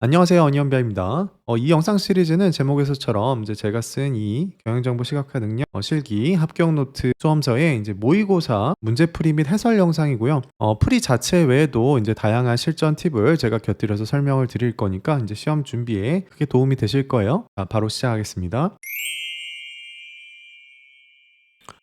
안녕하세요. 어니언비아입니다. 이 영상 시리즈는 제목에서처럼 이제 제가 쓴 이 경영정보 시각화 능력 실기 합격 노트 수험서의 이제 모의고사 문제풀이 및 해설 영상이고요. 풀이 자체 외에도 이제 다양한 실전 팁을 제가 곁들여서 설명을 드릴 거니까 이제 시험 준비에 크게 도움이 되실 거예요. 바로 시작하겠습니다.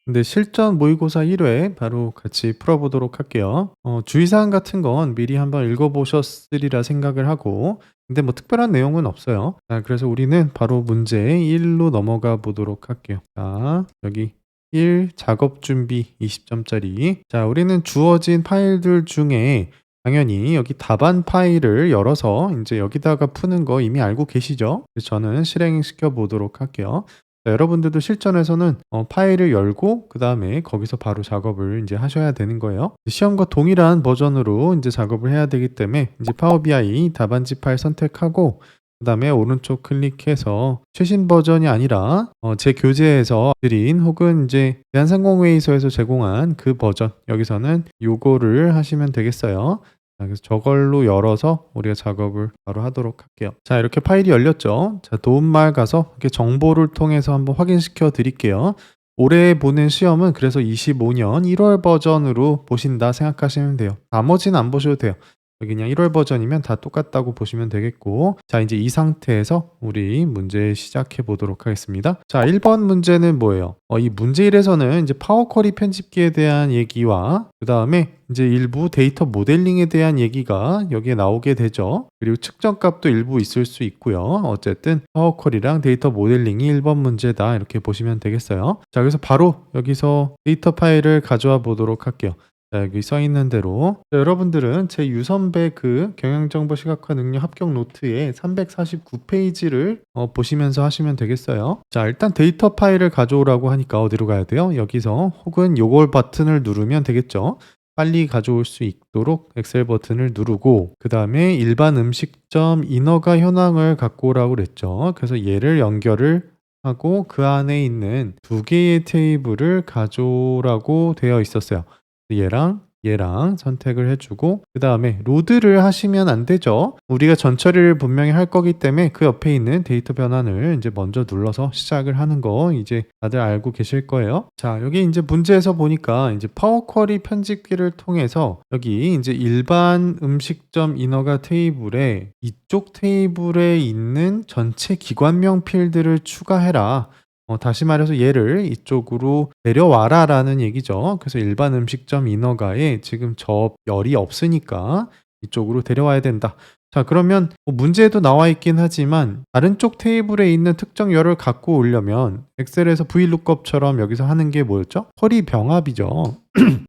근데 실전 모의고사 1회 바로 같이 풀어보도록 할게요. 주의사항 같은 건 미리 한번 읽어보셨으리라 생각을 하고, 근데 뭐 특별한 내용은 없어요. 자, 그래서 우리는 바로 문제 1로 넘어가 보도록 할게요. 자, 여기 1 작업 준비 20점짜리. 자, 우리는 주어진 파일들 중에 당연히 여기 답안 파일을 열어서 이제 여기다가 푸는 거 이미 알고 계시죠? 그래서 저는 실행시켜 보도록 할게요. 자, 여러분들도 실전에서는 파일을 열고 그다음에 거기서 바로 작업을 이제 하셔야 되는 거예요. 시험과 동일한 버전으로 이제 작업을 해야 되기 때문에 이제 파워 BI 답안지 파일 선택하고 그다음에 오른쪽 클릭해서 최신 버전이 아니라 제 교재에서 드린 혹은 이제 대한상공회의소에서 제공한 그 버전, 여기서는 요거를 하시면 되겠어요. 자, 그래서 저걸로 열어서 우리가 작업을 바로 하도록 할게요. 자, 이렇게 파일이 열렸죠. 자, 도움말 가서 이렇게 정보를 통해서 한번 확인시켜 드릴게요. 올해 보는 시험은 그래서 25년 1월 버전으로 보신다 생각하시면 돼요. 나머지는 안 보셔도 돼요. 여기 그냥 1월 버전이면 다 똑같다고 보시면 되겠고, 자, 이제 이 상태에서 우리 문제 시작해 보도록 하겠습니다. 자, 1번 문제는 뭐예요? 이 문제 1에서는 이제 파워 쿼리 편집기에 대한 얘기와 그 다음에 이제 일부 데이터 모델링에 대한 얘기가 여기에 나오게 되죠. 그리고 측정값도 일부 있을 수 있고요. 어쨌든 파워 쿼리랑 데이터 모델링이 1번 문제다, 이렇게 보시면 되겠어요. 자, 그래서 바로 여기서 데이터 파일을 가져와 보도록 할게요. 자, 여기 써 있는 대로. 자, 여러분들은 제 유선배 그 경영정보 시각화 능력 합격 노트의 349페이지를 보시면서 하시면 되겠어요. 자, 일단 데이터 파일을 가져오라고 하니까 어디로 가야 돼요? 여기서 혹은 요걸 버튼을 누르면 되겠죠. 빨리 가져올 수 있도록 엑셀 버튼을 누르고 그 다음에 일반 음식점 인허가 현황을 갖고 오라고 그랬죠. 그래서 얘를 연결을 하고 그 안에 있는 두 개의 테이블을 가져오라고 되어 있었어요. 얘랑 선택을 해주고 그 다음에 로드를 하시면 안 되죠. 우리가 전처리를 분명히 할 거기 때문에 그 옆에 있는 데이터 변환을 이제 먼저 눌러서 시작을 하는 거 이제 다들 알고 계실 거예요. 자, 여기 이제 문제에서 보니까 이제 파워 쿼리 편집기를 통해서 여기 이제 일반 음식점 인허가 테이블에 이쪽 테이블에 있는 전체 기관명 필드를 추가해라. 다시 말해서 얘를 이쪽으로 내려와라 라는 얘기죠. 그래서 일반 음식점 인허가에 지금 저 열이 없으니까 이쪽으로 데려와야 된다. 자, 그러면 문제에도 나와 있긴 하지만 다른 쪽 테이블에 있는 특정 열을 갖고 오려면 엑셀에서 VLOOKUP처럼 여기서 하는 게 뭐였죠? 쿼리 병합이죠.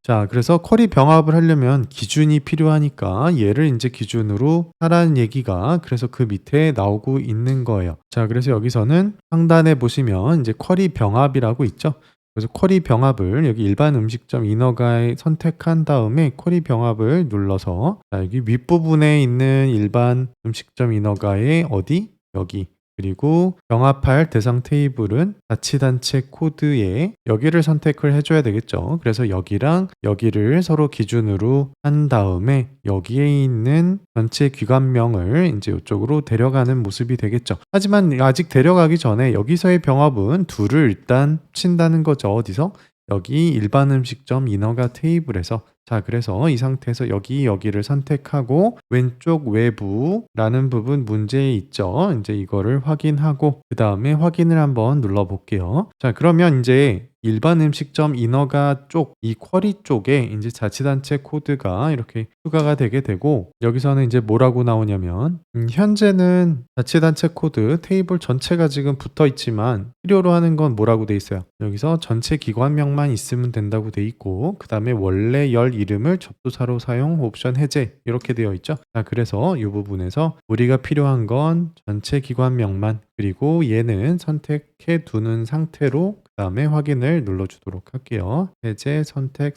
자, 그래서 쿼리 병합을 하려면 기준이 필요하니까 얘를 이제 기준으로 하라는 얘기가 그래서 그 밑에 나오고 있는 거예요. 자, 그래서 여기서는 상단에 보시면 이제 쿼리 병합이라고 있죠. 그래서 쿼리 병합을 여기 일반 음식점 인허가에 선택한 다음에 쿼리 병합을 눌러서 자, 여기 윗부분에 있는 일반 음식점 인허가에 어디? 여기. 그리고 병합할 대상 테이블은 자치단체 코드에 여기를 선택을 해줘야 되겠죠. 그래서 여기랑 여기를 서로 기준으로 한 다음에 여기에 있는 전체 기관명을 이제 이쪽으로 데려가는 모습이 되겠죠. 하지만 아직 데려가기 전에 여기서의 병합은 둘을 일단 친다는 거죠. 어디서? 여기 일반 음식점 인허가 테이블에서. 자, 그래서 이 상태에서 여기를 선택하고 왼쪽 외부라는 부분 문제 있죠. 이제 이거를 확인하고 그 다음에 확인을 한번 눌러 볼게요. 자, 그러면 이제 일반 음식점 인허가 쪽, 이 쿼리 쪽에 이제 자치단체 코드가 이렇게 추가가 되게 되고 여기서는 이제 뭐라고 나오냐면 현재는 자치단체 코드 테이블 전체가 지금 붙어 있지만 필요로 하는 건 뭐라고 돼 있어요. 여기서 전체 기관명만 있으면 된다고 돼 있고 그 다음에 원래 열 이름을 접두사로 사용 옵션 해제 이렇게 되어 있죠. 자, 그래서 이 부분에서 우리가 필요한 건 전체 기관명만 그리고 얘는 선택해 두는 상태로 그 다음에 확인을 눌러주도록 할게요. 해제, 선택,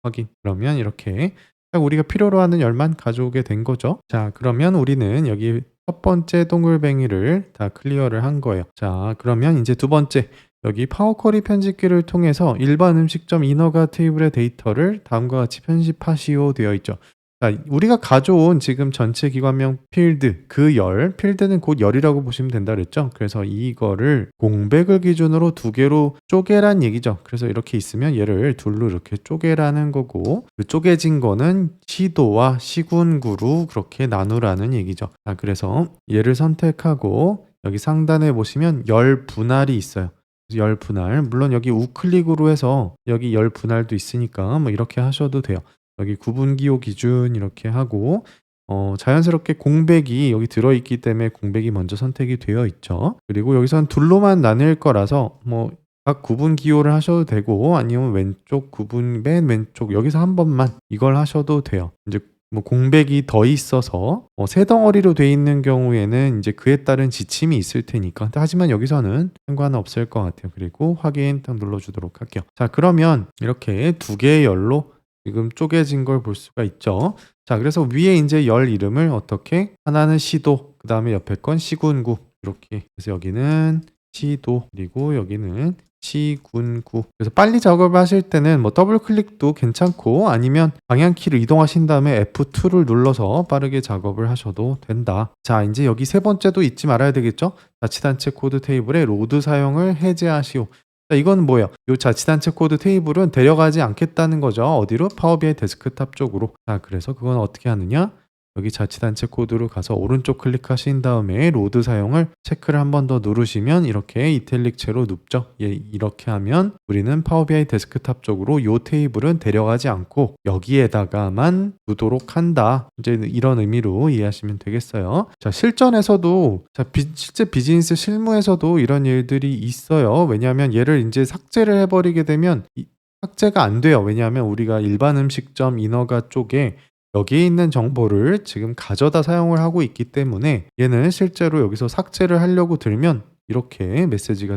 확인. 그러면 이렇게 딱 우리가 필요로 하는 열만 가져오게 된 거죠. 자, 그러면 우리는 여기 첫 번째 동글뱅이를 다 클리어를 한 거예요. 자, 그러면 이제 두 번째 여기 파워 쿼리 편집기를 통해서 일반 음식점 인허가 테이블의 데이터를 다음과 같이 편집하시오 되어 있죠. 자, 우리가 가져온 지금 전체 기관명 필드, 그 열, 필드는 곧 열이라고 보시면 된다 그랬죠? 그래서 이거를 공백을 기준으로 두 개로 쪼개란 얘기죠. 그래서 이렇게 있으면 얘를 둘로 이렇게 쪼개라는 거고, 그 쪼개진 거는 시도와 시군구로 그렇게 나누라는 얘기죠. 자, 그래서 얘를 선택하고 여기 상단에 보시면 열 분할이 있어요. 열 분할. 물론 여기 우클릭으로 해서 여기 열 분할도 있으니까 뭐 이렇게 하셔도 돼요. 여기 구분기호 기준 이렇게 하고 자연스럽게 공백이 여기 들어있기 때문에 공백이 먼저 선택이 되어 있죠. 그리고 여기선 둘로만 나뉠 거라서 뭐 각 구분 기호를 하셔도 되고 아니면 왼쪽 구분 맨 왼쪽 여기서 한 번만 이걸 하셔도 돼요. 이제 뭐 공백이 더 있어서 세 덩어리로 돼 있는 경우에는 이제 그에 따른 지침이 있을 테니까. 하지만 여기서는 상관은 없을 것 같아요. 그리고 확인 딱 눌러주도록 할게요. 자, 그러면 이렇게 두 개의 열로 지금 쪼개진 걸 볼 수가 있죠. 자, 그래서 위에 이제 열 이름을 어떻게 하나는 시도, 그 다음에 옆에 건 시군구 이렇게. 그래서 여기는 시도, 그리고 여기는 시군구. 그래서 빨리 작업을 하실 때는 뭐 더블 클릭도 괜찮고 아니면 방향키를 이동하신 다음에 F2를 눌러서 빠르게 작업을 하셔도 된다. 자, 이제 여기 세 번째도 잊지 말아야 되겠죠? 자치단체 코드 테이블의 로드 사용을 해제하시오. 자, 이건 뭐예요? 이 자치단체 코드 테이블은 데려가지 않겠다는 거죠. 어디로? 파워비아이 데스크탑 쪽으로. 자, 그래서 그건 어떻게 하느냐? 여기 자치단체 코드로 가서 오른쪽 클릭하신 다음에 로드 사용을 체크를 한 번 더 누르시면 이렇게 이탈릭체로 눕죠. 예, 이렇게 하면 우리는 파워비아이 데스크탑 쪽으로 이 테이블은 데려가지 않고 여기에다가만 두도록 한다. 이제 이런 의미로 이해하시면 되겠어요. 자, 실전에서도 실제 비즈니스 실무에서도 이런 일들이 있어요. 왜냐하면 얘를 이제 삭제를 해버리게 되면 삭제가 안 돼요. 왜냐하면 우리가 일반 음식점 인허가 쪽에 여기에 있는 정보를 지금 가져다 사용을 하고 있기 때문에 얘는 실제로 여기서 삭제를 하려고 들면 이렇게 메시지가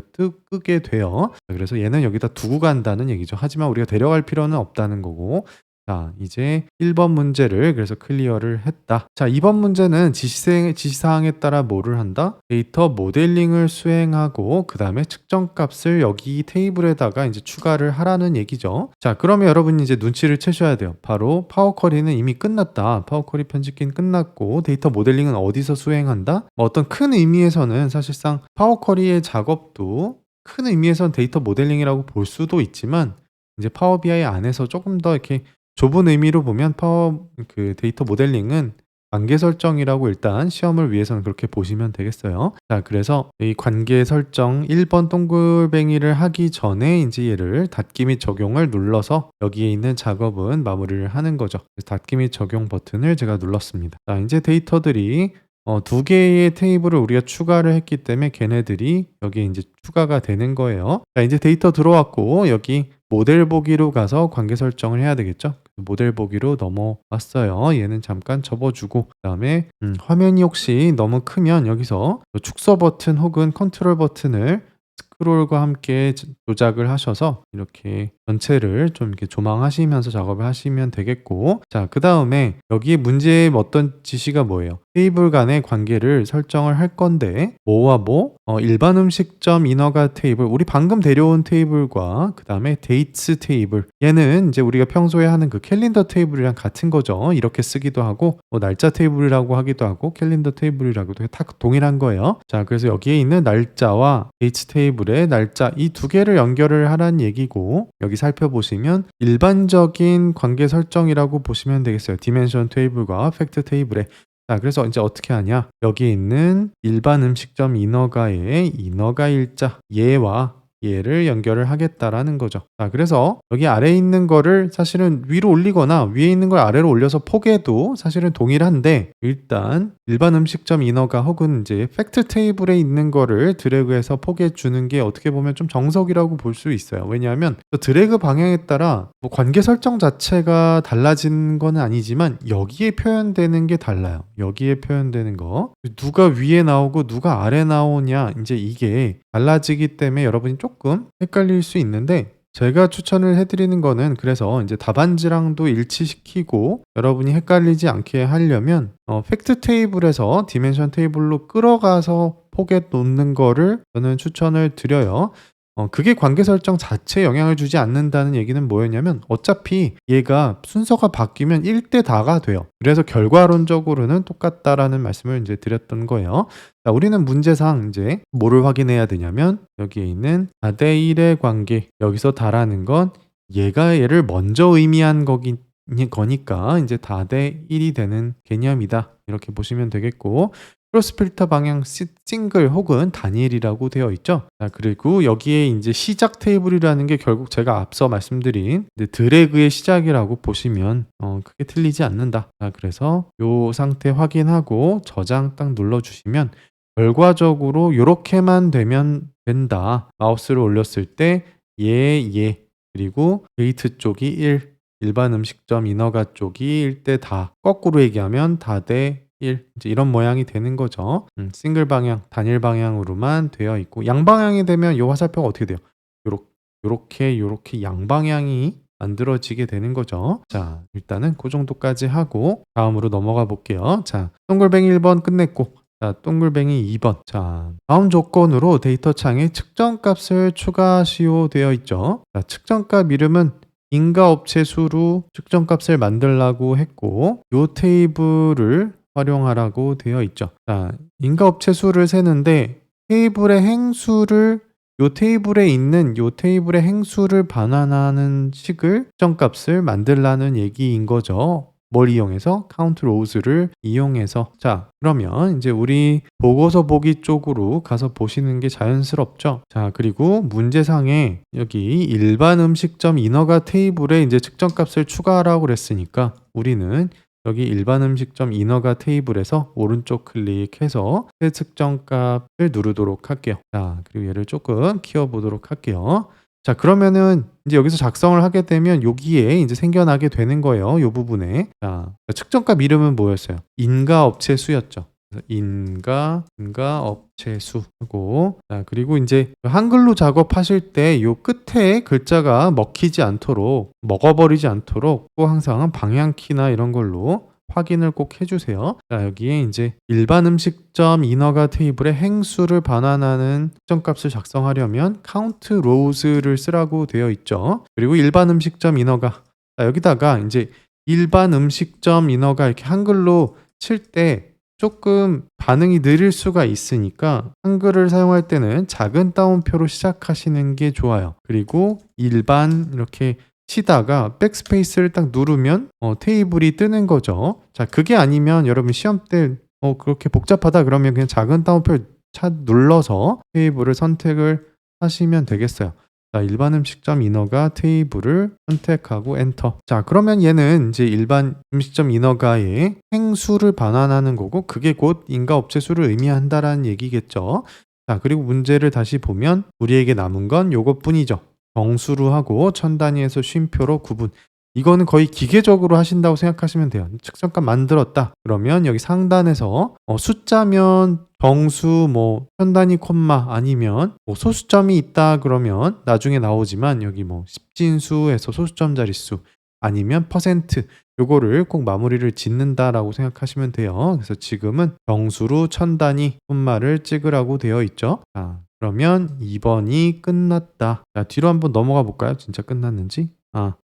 뜨게 돼요. 그래서 얘는 여기다 두고 간다는 얘기죠. 하지만 우리가 데려갈 필요는 없다는 거고. 자, 이제 1번 문제를 그래서 클리어를 했다. 자, 2번 문제는 지시사항에 따라 뭐를 한다? 데이터 모델링을 수행하고 그 다음에 측정값을 여기 테이블에다가 이제 추가를 하라는 얘기죠. 자, 그러면 여러분이 이제 눈치를 채셔야 돼요. 바로 파워쿼리는 이미 끝났다. 파워쿼리 편집기는 끝났고 데이터 모델링은 어디서 수행한다? 어떤 큰 의미에서는 사실상 파워쿼리의 작업도 큰 의미에서는 데이터 모델링이라고 볼 수도 있지만 이제 파워 BI 안에서 조금 더 이렇게 좁은 의미로 보면 데이터 모델링은 관계 설정이라고 일단 시험을 위해서는 그렇게 보시면 되겠어요. 자, 그래서 이 관계 설정 1번 동글뱅이를 하기 전에 이제 얘를 닫기 및 적용을 눌러서 여기에 있는 작업은 마무리를 하는 거죠. 그래서 닫기 및 적용 버튼을 제가 눌렀습니다. 자, 이제 데이터들이 두 개의 테이블을 우리가 추가를 했기 때문에 걔네들이 여기에 이제 추가가 되는 거예요. 자, 이제 데이터 들어왔고 여기 모델 보기로 가서 관계 설정을 해야 되겠죠. 모델 보기로 넘어왔어요. 얘는 잠깐 접어주고 그다음에 화면이 혹시 너무 크면 여기서 축소 버튼 혹은 컨트롤 버튼을 스크롤과 함께 조작을 하셔서 이렇게 전체를 좀 이렇게 조망하시면서 작업을 하시면 되겠고, 자, 그 다음에 여기 문제의 어떤 지시가 뭐예요? 테이블 간의 관계를 설정을 할 건데 뭐와 뭐? 일반 음식점 인허가 테이블, 우리 방금 데려온 테이블과 그 다음에 데이츠 테이블, 얘는 이제 우리가 평소에 하는 그 캘린더 테이블이랑 같은 거죠. 이렇게 쓰기도 하고 뭐 날짜 테이블이라고 하기도 하고 캘린더 테이블이라고도 다 동일한 거예요. 자, 그래서 여기에 있는 날짜와 데이츠 테이블의 날짜 이 두 개를 연결을 하라는 얘기고, 여기 살펴보시면 일반적인 관계 설정이라고 보시면 되겠어요. 디멘션 테이블과 팩트 테이블에. 자, 그래서 이제 어떻게 하냐? 여기 있는 일반 음식점 인허가의 인허가 일자 얘와 얘를 연결을 하겠다라는 거죠. 자, 그래서 여기 아래에 있는 거를 사실은 위로 올리거나 위에 있는 걸 아래로 올려서 포개도 사실은 동일한데, 일단 일반 음식점 인허가 혹은 이제 팩트 테이블에 있는 거를 드래그해서 포개 주는 게 어떻게 보면 좀 정석이라고 볼 수 있어요. 왜냐하면 드래그 방향에 따라 뭐 관계 설정 자체가 달라진 건 아니지만 여기에 표현되는 게 달라요. 여기에 표현되는 거 누가 위에 나오고 누가 아래 나오냐, 이제 이게 달라지기 때문에 여러분이 조금 헷갈릴 수 있는데, 제가 추천을 해드리는 거는 그래서 이제 답안지랑도 일치시키고 여러분이 헷갈리지 않게 하려면 팩트 테이블에서 디멘션 테이블로 끌어가서 포개 놓는 거를 저는 추천을 드려요. 그게 관계 설정 자체에 영향을 주지 않는다는 얘기는 뭐였냐면 어차피 얘가 순서가 바뀌면 1대 다가 돼요. 그래서 결과론적으로는 똑같다라는 말씀을 인제 드렸던 거예요. 자, 우리는 문제상 인제 뭐를 확인해야 되냐면 여기에 있는 4대 1의 관계, 여기서 다라는 건 얘가 얘를 먼저 의미한 거니까 인제 4대 1이 되는 개념이다. 이렇게 보시면 되겠고, 크로스 필터 방향 싱글 혹은 단일이라고 되어 있죠. 자, 그리고 여기에 인제 시작 테이블이라는 게 결국 제가 앞서 말씀드린 이제 드래그의 시작이라고 보시면 크게 틀리지 않는다. 자, 그래서 요 상태 확인하고 저장 딱 눌러 주시면 결과적으로 요렇게만 되면 된다. 마우스를 올렸을 때 얘, 그리고 게이트 쪽이 1, 일반 음식점 인허가 쪽이 1대 다, 거꾸로 얘기하면 다 대 1, 이제 이런 모양이 되는 거죠. 싱글 방향, 단일 방향으로만 되어 있고, 양방향이 되면 요 화살표가 어떻게 돼요? 요렇게 양방향이 만들어지게 되는 거죠. 자, 일단은 그 정도까지 하고 다음으로 넘어가 볼게요. 자, 동글뱅이 1번 끝냈고, 자, 동글뱅이 2 번. 자, 다음 조건으로 데이터 창에 측정값을 추가시오 되어 있죠. 자, 측정값 이름은 인가 업체 수로 측정값을 만들라고 했고, 요 테이블을 활용하라고 되어 있죠. 자, 인가 업체 수를 세는데 테이블의 행수를 요 테이블에 있는 요 테이블의 행수를 반환하는 식을 측정값을 만들라는 얘기인 거죠. 뭘 이용해서? 카운트 로우즈를 이용해서. 자, 그러면 이제 우리 보고서 보기 쪽으로 가서 보시는 게 자연스럽죠. 자, 그리고 문제상에 여기 일반 음식점 인허가 테이블에 이제 측정값을 추가하라고 그랬으니까 우리는 여기 일반 음식점 인허가 테이블에서 오른쪽 클릭해서 새 측정값을 누르도록 할게요. 자, 그리고 얘를 조금 키워보도록 할게요. 자, 그러면은 이제 여기서 작성을 하게 되면 여기에 이제 생겨나게 되는 거예요. 요 부분에. 자, 측정값 이름은 뭐였어요? 인가 업체 수였죠. 그래서 인가 업체 수고, 자, 그리고 이제 한글로 작업하실 때 요 끝에 글자가 먹어버리지 않도록 꼭 항상 방향키나 이런 걸로 확인을 꼭 해주세요. 자, 여기에 이제 일반 음식점 인허가 테이블의 행수를 반환하는 측정값을 작성하려면 count rows를 쓰라고 되어 있죠. 그리고 일반 음식점 인허가, 자, 여기다가 이제 일반 음식점 인허가 이렇게 한글로 칠 때 조금 반응이 느릴 수가 있으니까 한글을 사용할 때는 작은 따옴표로 시작하시는 게 좋아요. 그리고 일반 이렇게 치다가 백스페이스를 딱 누르면 테이블이 뜨는 거죠. 자, 그게 아니면 여러분 시험 때 그렇게 복잡하다 그러면 그냥 작은 따옴표 눌러서 테이블을 선택을 하시면 되겠어요. 자, 일반 음식점 인허가 테이블을 선택하고 엔터. 자, 그러면 얘는 이제 일반 음식점 인허가의 행수를 반환하는 거고, 그게 곧 인가 업체 수를 의미한다라는 얘기겠죠. 자, 그리고 문제를 다시 보면 우리에게 남은 건 요것뿐이죠. 정수로 하고 천 단위에서 쉼표로 구분. 이거는 거의 기계적으로 하신다고 생각하시면 돼요. 측정값 만들었다. 그러면 여기 상단에서 숫자면 정수, 뭐 천 단위 콤마, 아니면 뭐 소수점이 있다 그러면 나중에 나오지만 여기 뭐 십진수에서 소수점 자릿수, 아니면 퍼센트, 요거를 꼭 마무리를 짓는다라고 생각하시면 돼요. 그래서 지금은 정수로 천 단위 콤마를 찍으라고 되어 있죠. 자, 그러면 2번이 끝났다. 자, 뒤로 한번 넘어가 볼까요? 진짜 끝났는지?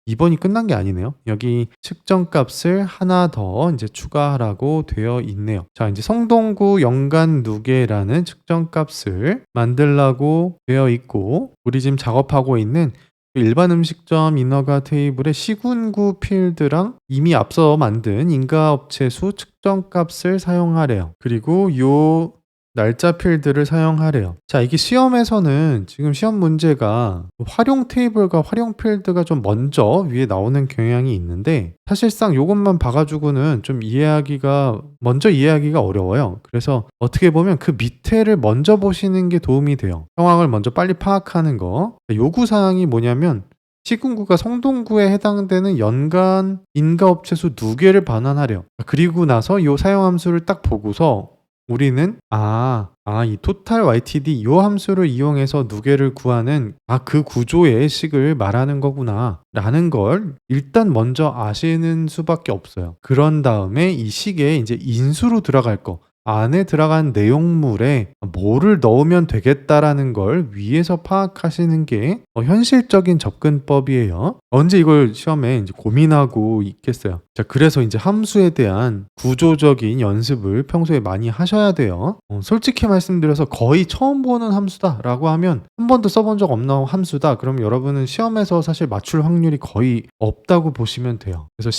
2번이 끝난 게 아니네요. 여기 측정값을 하나 더 이제 추가하라고 되어 있네요. 자, 이제 성동구 연간 누계라는 측정값을 만들라고 되어 있고, 우리 지금 작업하고 있는 일반 음식점 인허가 테이블의 시군구 필드랑 이미 앞서 만든 인가업체 수 측정값을 사용하래요. 그리고 요 날짜 필드를 사용하래요. 자, 이게 시험에서는 지금 시험 문제가 활용 테이블과 활용 필드가 좀 먼저 위에 나오는 경향이 있는데, 사실상 요것만 봐가지고는 좀 먼저 이해하기가 어려워요. 그래서 어떻게 보면 그 밑에를 먼저 보시는 게 도움이 돼요. 상황을 먼저 빨리 파악하는 거. 요구사항이 뭐냐면 시군구가 성동구에 해당되는 연간 인가업체 수 2개를 반환하래요. 그리고 나서 요 사용함수를 딱 보고서 우리는 이 total ytd 요 함수를 이용해서 누계를 구하는 그 구조의 식을 말하는 거구나 라는 걸 일단 먼저 아시는 수밖에 없어요. 그런 다음에 이 식에 이제 인수로 들어갈 거, 안에 들어간 내용물에 뭐를 넣으면 되겠다라는 걸 위에서 파악하시는 게 현실적인 접근법이에요. 언제 이걸 시험에 이제 고민하고 있겠어요. 자, 그래서 이제 함수에 대한 구조적인 연습을 평소에 많이 하셔야 돼요. 솔직히 말씀드려서 거의 처음 보는 함수다라고 하면 한 번도 써본 적 없는 함수다. 그럼 여러분은 시험에서 사실 맞출 확률이 거의 없다고 보시면 돼요. 그래서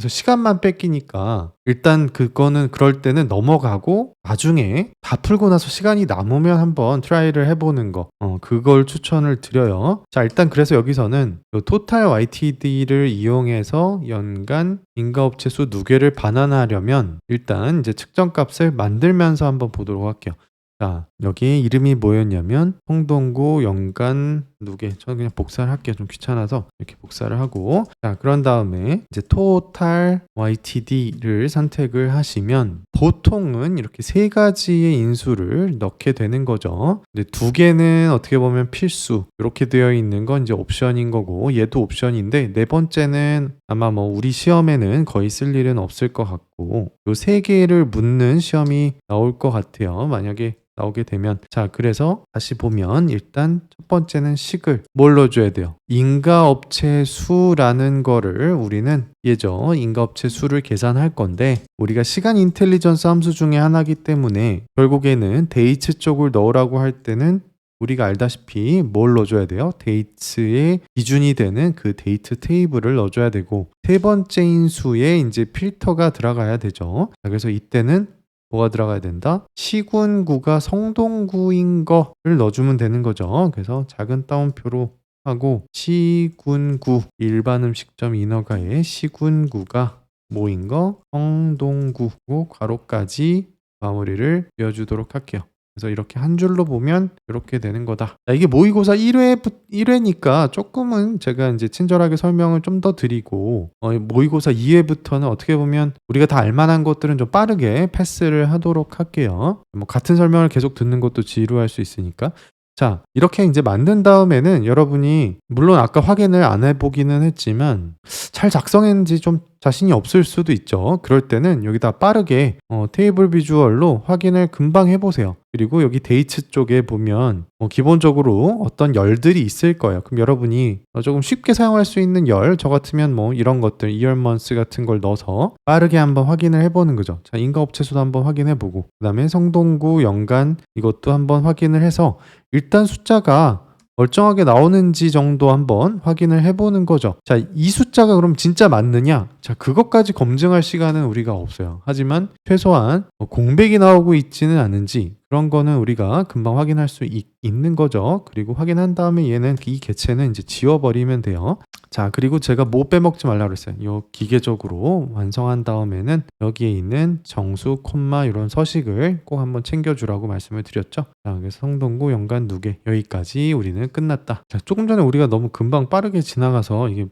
시간만 뺏기니까 일단 그거는 그럴 때는 넘어가고 나중에 다 풀고 나서 시간이 남으면 한번 트라이를 해보는 거 그걸 추천을 드려요. 자, 일단 그래서 여기서는 요 토탈 YTD를 이용해서 연간 인가업체 수 누계를 반환하려면 일단 이제 측정값을 만들면서 한번 보도록 할게요. 자, 여기 이름이 뭐였냐면 성동구 연간 누계. 저는 그냥 복사를 할게요. 좀 귀찮아서 이렇게 복사를 하고, 자, 그런 다음에 이제 토탈 YTD를 선택을 하시면 보통은 이렇게 세 가지의 인수를 넣게 되는 거죠. 근데 두 개는 어떻게 보면 필수, 이렇게 되어 있는 건 이제 옵션인 거고, 얘도 옵션인데 네 번째는 아마 뭐 우리 시험에는 거의 쓸 일은 없을 것 같고, 요 세 개를 묻는 시험이 나올 것 같아요. 만약에 나오게 되면. 자, 그래서 다시 보면 일단 첫 번째는 식을 뭘 넣어줘야 돼요? 인가업체 수라는 거를 우리는 예죠. 인가업체 수를 계산할 건데 우리가 시간 인텔리전스 함수 중에 하나이기 때문에 결국에는 데이츠 쪽을 넣으라고 할 때는 우리가 알다시피 뭘 넣어줘야 돼요? 데이트의 기준이 되는 그 데이트 테이블을 넣어줘야 되고 세 번째 인수에 이제 필터가 들어가야 되죠. 자, 그래서 이때는 뭐가 들어가야 된다? 시군구가 성동구인 거를 넣어주면 되는 거죠. 그래서 작은 따옴표로 하고 시군구 일반 음식점 인허가에 시군구가 뭐인 거? 성동구고 괄호까지 마무리를 지어주도록 할게요. 그래서 이렇게 한 줄로 보면 이렇게 되는 거다. 자, 이게 모의고사 1회니까 조금은 제가 이제 친절하게 설명을 좀 더 드리고 모의고사 2회부터는 어떻게 보면 우리가 다 알만한 것들은 좀 빠르게 패스를 하도록 할게요. 뭐 같은 설명을 계속 듣는 것도 지루할 수 있으니까. 자, 이렇게 이제 만든 다음에는 여러분이 물론 아까 확인을 안 해보기는 했지만 잘 작성했는지 좀 자신이 없을 수도 있죠. 그럴 때는 여기다 빠르게 테이블 비주얼로 확인을 금방 해보세요. 그리고 여기 데이트 쪽에 보면 기본적으로 어떤 열들이 있을 거예요. 그럼 여러분이 조금 쉽게 사용할 수 있는 열, 저 같으면 뭐 이런 것들, 이얼먼스 같은 걸 넣어서 빠르게 한번 확인을 해보는 거죠. 자, 인가업체 수도 한번 확인해보고 그 다음에 성동구 연간 이것도 한번 확인을 해서 일단 숫자가 멀쩡하게 나오는지 정도 한번 확인을 해보는 거죠. 자, 이 숫자가 그럼 진짜 맞느냐? 자, 그것까지 검증할 시간은 우리가 없어요. 하지만 최소한 공백이 나오고 있지는 않은지 그런 거는 우리가 금방 확인할 수 있는 거죠. 그리고 확인한 다음에 얘는 이 개체는 이제 지워버리면 돼요. 자, 그리고 제가 뭐 빼먹지 말라고 그랬어요. 요 기계적으로 완성한 다음에는 여기에 있는 정수, 콤마 이런 서식을 꼭 한번 챙겨주라고 말씀을 드렸죠. 자, 그래서 성동구 연간 누계 여기까지 우리는 끝났다. 자, 조금 전에 우리가 너무 금방 빠르게 지나가서 이게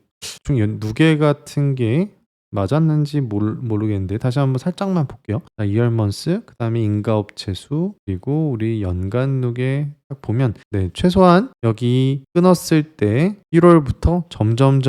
누계 같은 게 맞았는지 모르겠는데 다시 한번 살짝만 볼게요. 자, 이얼먼스, 그 다음에 인가업체 수, 그리고 우리 연간 누계 딱 보면 네, 최소한 여기 끊었을 때 1월부터 점점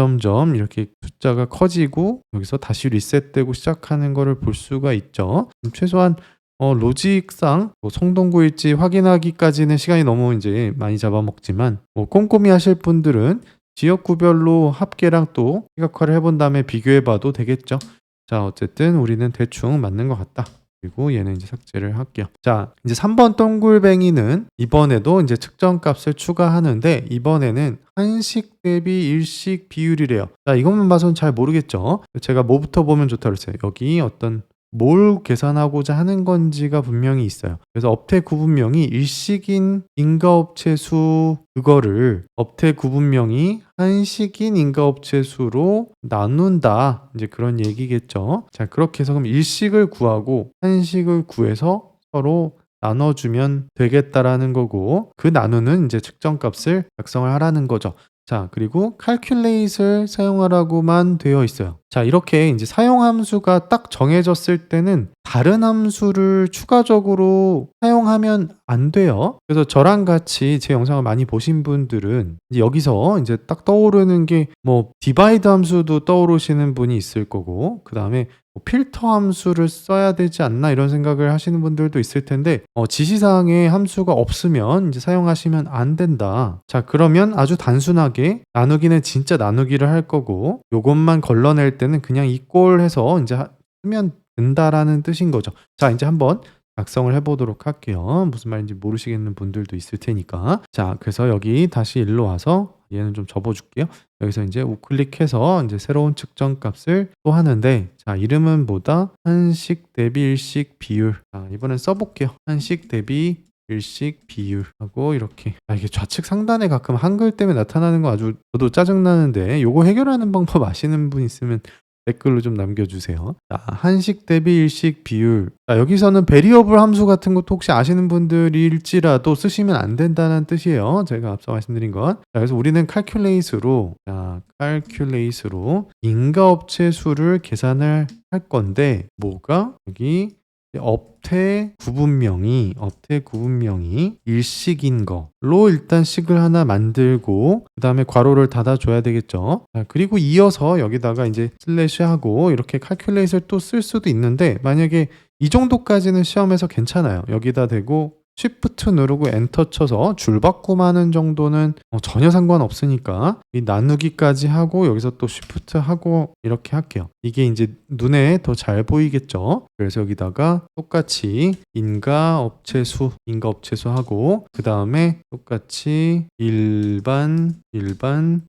이렇게 숫자가 커지고 여기서 다시 리셋되고 시작하는 거를 볼 수가 있죠. 최소한 로직상 성동구일지 확인하기까지는 시간이 너무 이제 많이 잡아먹지만 꼼꼼히 하실 분들은 지역구별로 합계랑 또 시각화를 해본 다음에 비교해봐도 되겠죠. 자, 어쨌든 우리는 대충 맞는 것 같다. 그리고 얘는 이제 삭제를 할게요. 자, 이제 3번 동글뱅이는 이번에도 이제 측정값을 추가하는데 이번에는 한식 대비 일식 비율이래요. 자, 이것만 봐서는 잘 모르겠죠. 제가 뭐부터 보면 좋다고 그랬어요. 여기 어떤 뭘 계산하고자 하는 건지가 분명히 있어요. 그래서 업태 구분명이 일식인 인가업체 수 그거를 업태 구분명이 한식인 인가업체 수로 나눈다. 이제 그런 얘기겠죠. 자, 그렇게 해서 그럼 일식을 구하고 한식을 구해서 서로 나눠주면 되겠다라는 거고 그 나누는 이제 측정값을 작성을 하라는 거죠. 자, 그리고 calculate을 사용하라고만 되어 있어요. 자, 이렇게 이제 사용 함수가 딱 정해졌을 때는 다른 함수를 추가적으로 사용하면 안 돼요. 그래서 저랑 같이 제 영상을 많이 보신 분들은 이제 여기서 이제 딱 떠오르는 게 뭐 디바이드 함수도 떠오르시는 분이 있을 거고, 그다음에 뭐 '필터 함수를 써야 되지 않나?' 이런 생각을 하시는 분들도 있을 텐데, 지시사항에 함수가 없으면 이제 사용하시면 안 된다. 자, 그러면 아주 단순하게 나누기는 진짜 나누기를 할 거고, 요것만 걸러낼 때는 그냥 이꼴 해서 인제 쓰면 된다라는 뜻인 거죠. 자, 인제 한번 작성을 해 보도록 할게요. 무슨 말인지 모르시겠는 분들도 있을 테니까. 자, 그래서 여기 다시 일로 와서 얘는 좀 접어 줄게요. 여기서 인제 우클릭해서 인제 새로운 측정 값을 또 하는데, 자, 이름은 뭐다? 한식 대비 일식 비율. 자, 이번엔 써 볼게요. 한식 대비 일식 비율하고 이렇게. 이게 좌측 상단에 가끔 한글 때문에 나타나는 거 아주 저도 짜증 나는데, 요거 해결하는 방법 아시는 분 있으면 댓글로 좀 남겨주세요. 자, 한식 대비 일식 비율. 자, 여기서는 베리어블 함수 같은 것도 혹시 아시는 분들일지라도 쓰시면 안 된다는 뜻이에요. 제가 앞서 말씀드린 것. 자, 그래서 우리는 calculate로, 자, calculate로 인가업체 수를 계산을 할 건데, 뭐가 여기 업태 구분명이 일식인 거로 일단 식을 하나 만들고, 그다음에 괄호를 닫아 줘야 되겠죠. 자, 그리고 이어서 여기다가 이제 슬래시 하고 이렇게 calculate을 또 쓸 수도 있는데, 만약에 이 정도까지는 시험에서 괜찮아요. 여기다 대고 쉬프트 누르고 엔터 쳐서 줄바꿈하는 정도는 전혀 상관없으니까 이 나누기까지 하고 여기서 또 쉬프트 하고 이렇게 할게요. 이게 이제 눈에 더 잘 보이겠죠. 그래서 여기다가 똑같이 인가업체수 하고, 그 다음에 똑같이 일반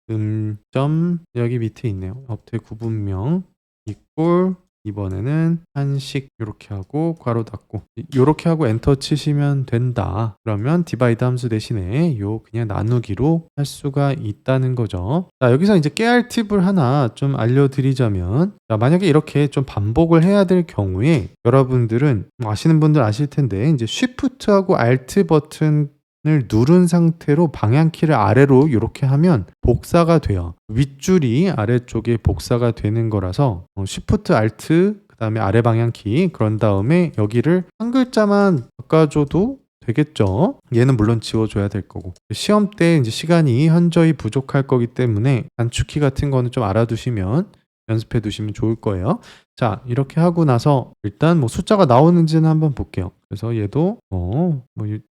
음점 여기 밑에 있네요. 업태 구분명 이꼴 이번에는 한식 이렇게 하고 괄호 닫고 이렇게 하고 엔터 치시면 된다. 그러면 디바이드 함수 대신에 요 그냥 나누기로 할 수가 있다는 거죠. 자, 여기서 이제 깨알 팁을 하나 좀 알려드리자면, 자, 만약에 이렇게 좀 반복을 해야 될 경우에 여러분들은 아시는 분들 아실 텐데, 이제 쉬프트하고 알트 버튼 을 누른 상태로 방향키를 아래로 이렇게 하면 복사가 돼요. 윗줄이 아래쪽에 복사가 되는 거라서 Shift Alt 그다음에 아래 방향키, 그런 다음에 여기를 한 글자만 바꿔줘도 되겠죠. 얘는 물론 지워줘야 될 거고, 시험 때 이제 시간이 현저히 부족할 거기 때문에 단축키 같은 거는 좀 알아두시면 연습해 두시면 좋을 거예요. 자, 이렇게 하고 나서 일단 뭐 숫자가 나오는지는 한번 볼게요. 그래서 얘도 뭐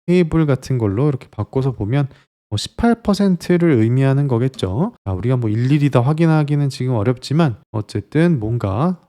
테이블 같은 걸로 이렇게 바꿔서 보면 18%를 의미하는 거겠죠. 자, 우리가 뭐 일일이 다 확인하기는 지금 어렵지만 어쨌든 뭔가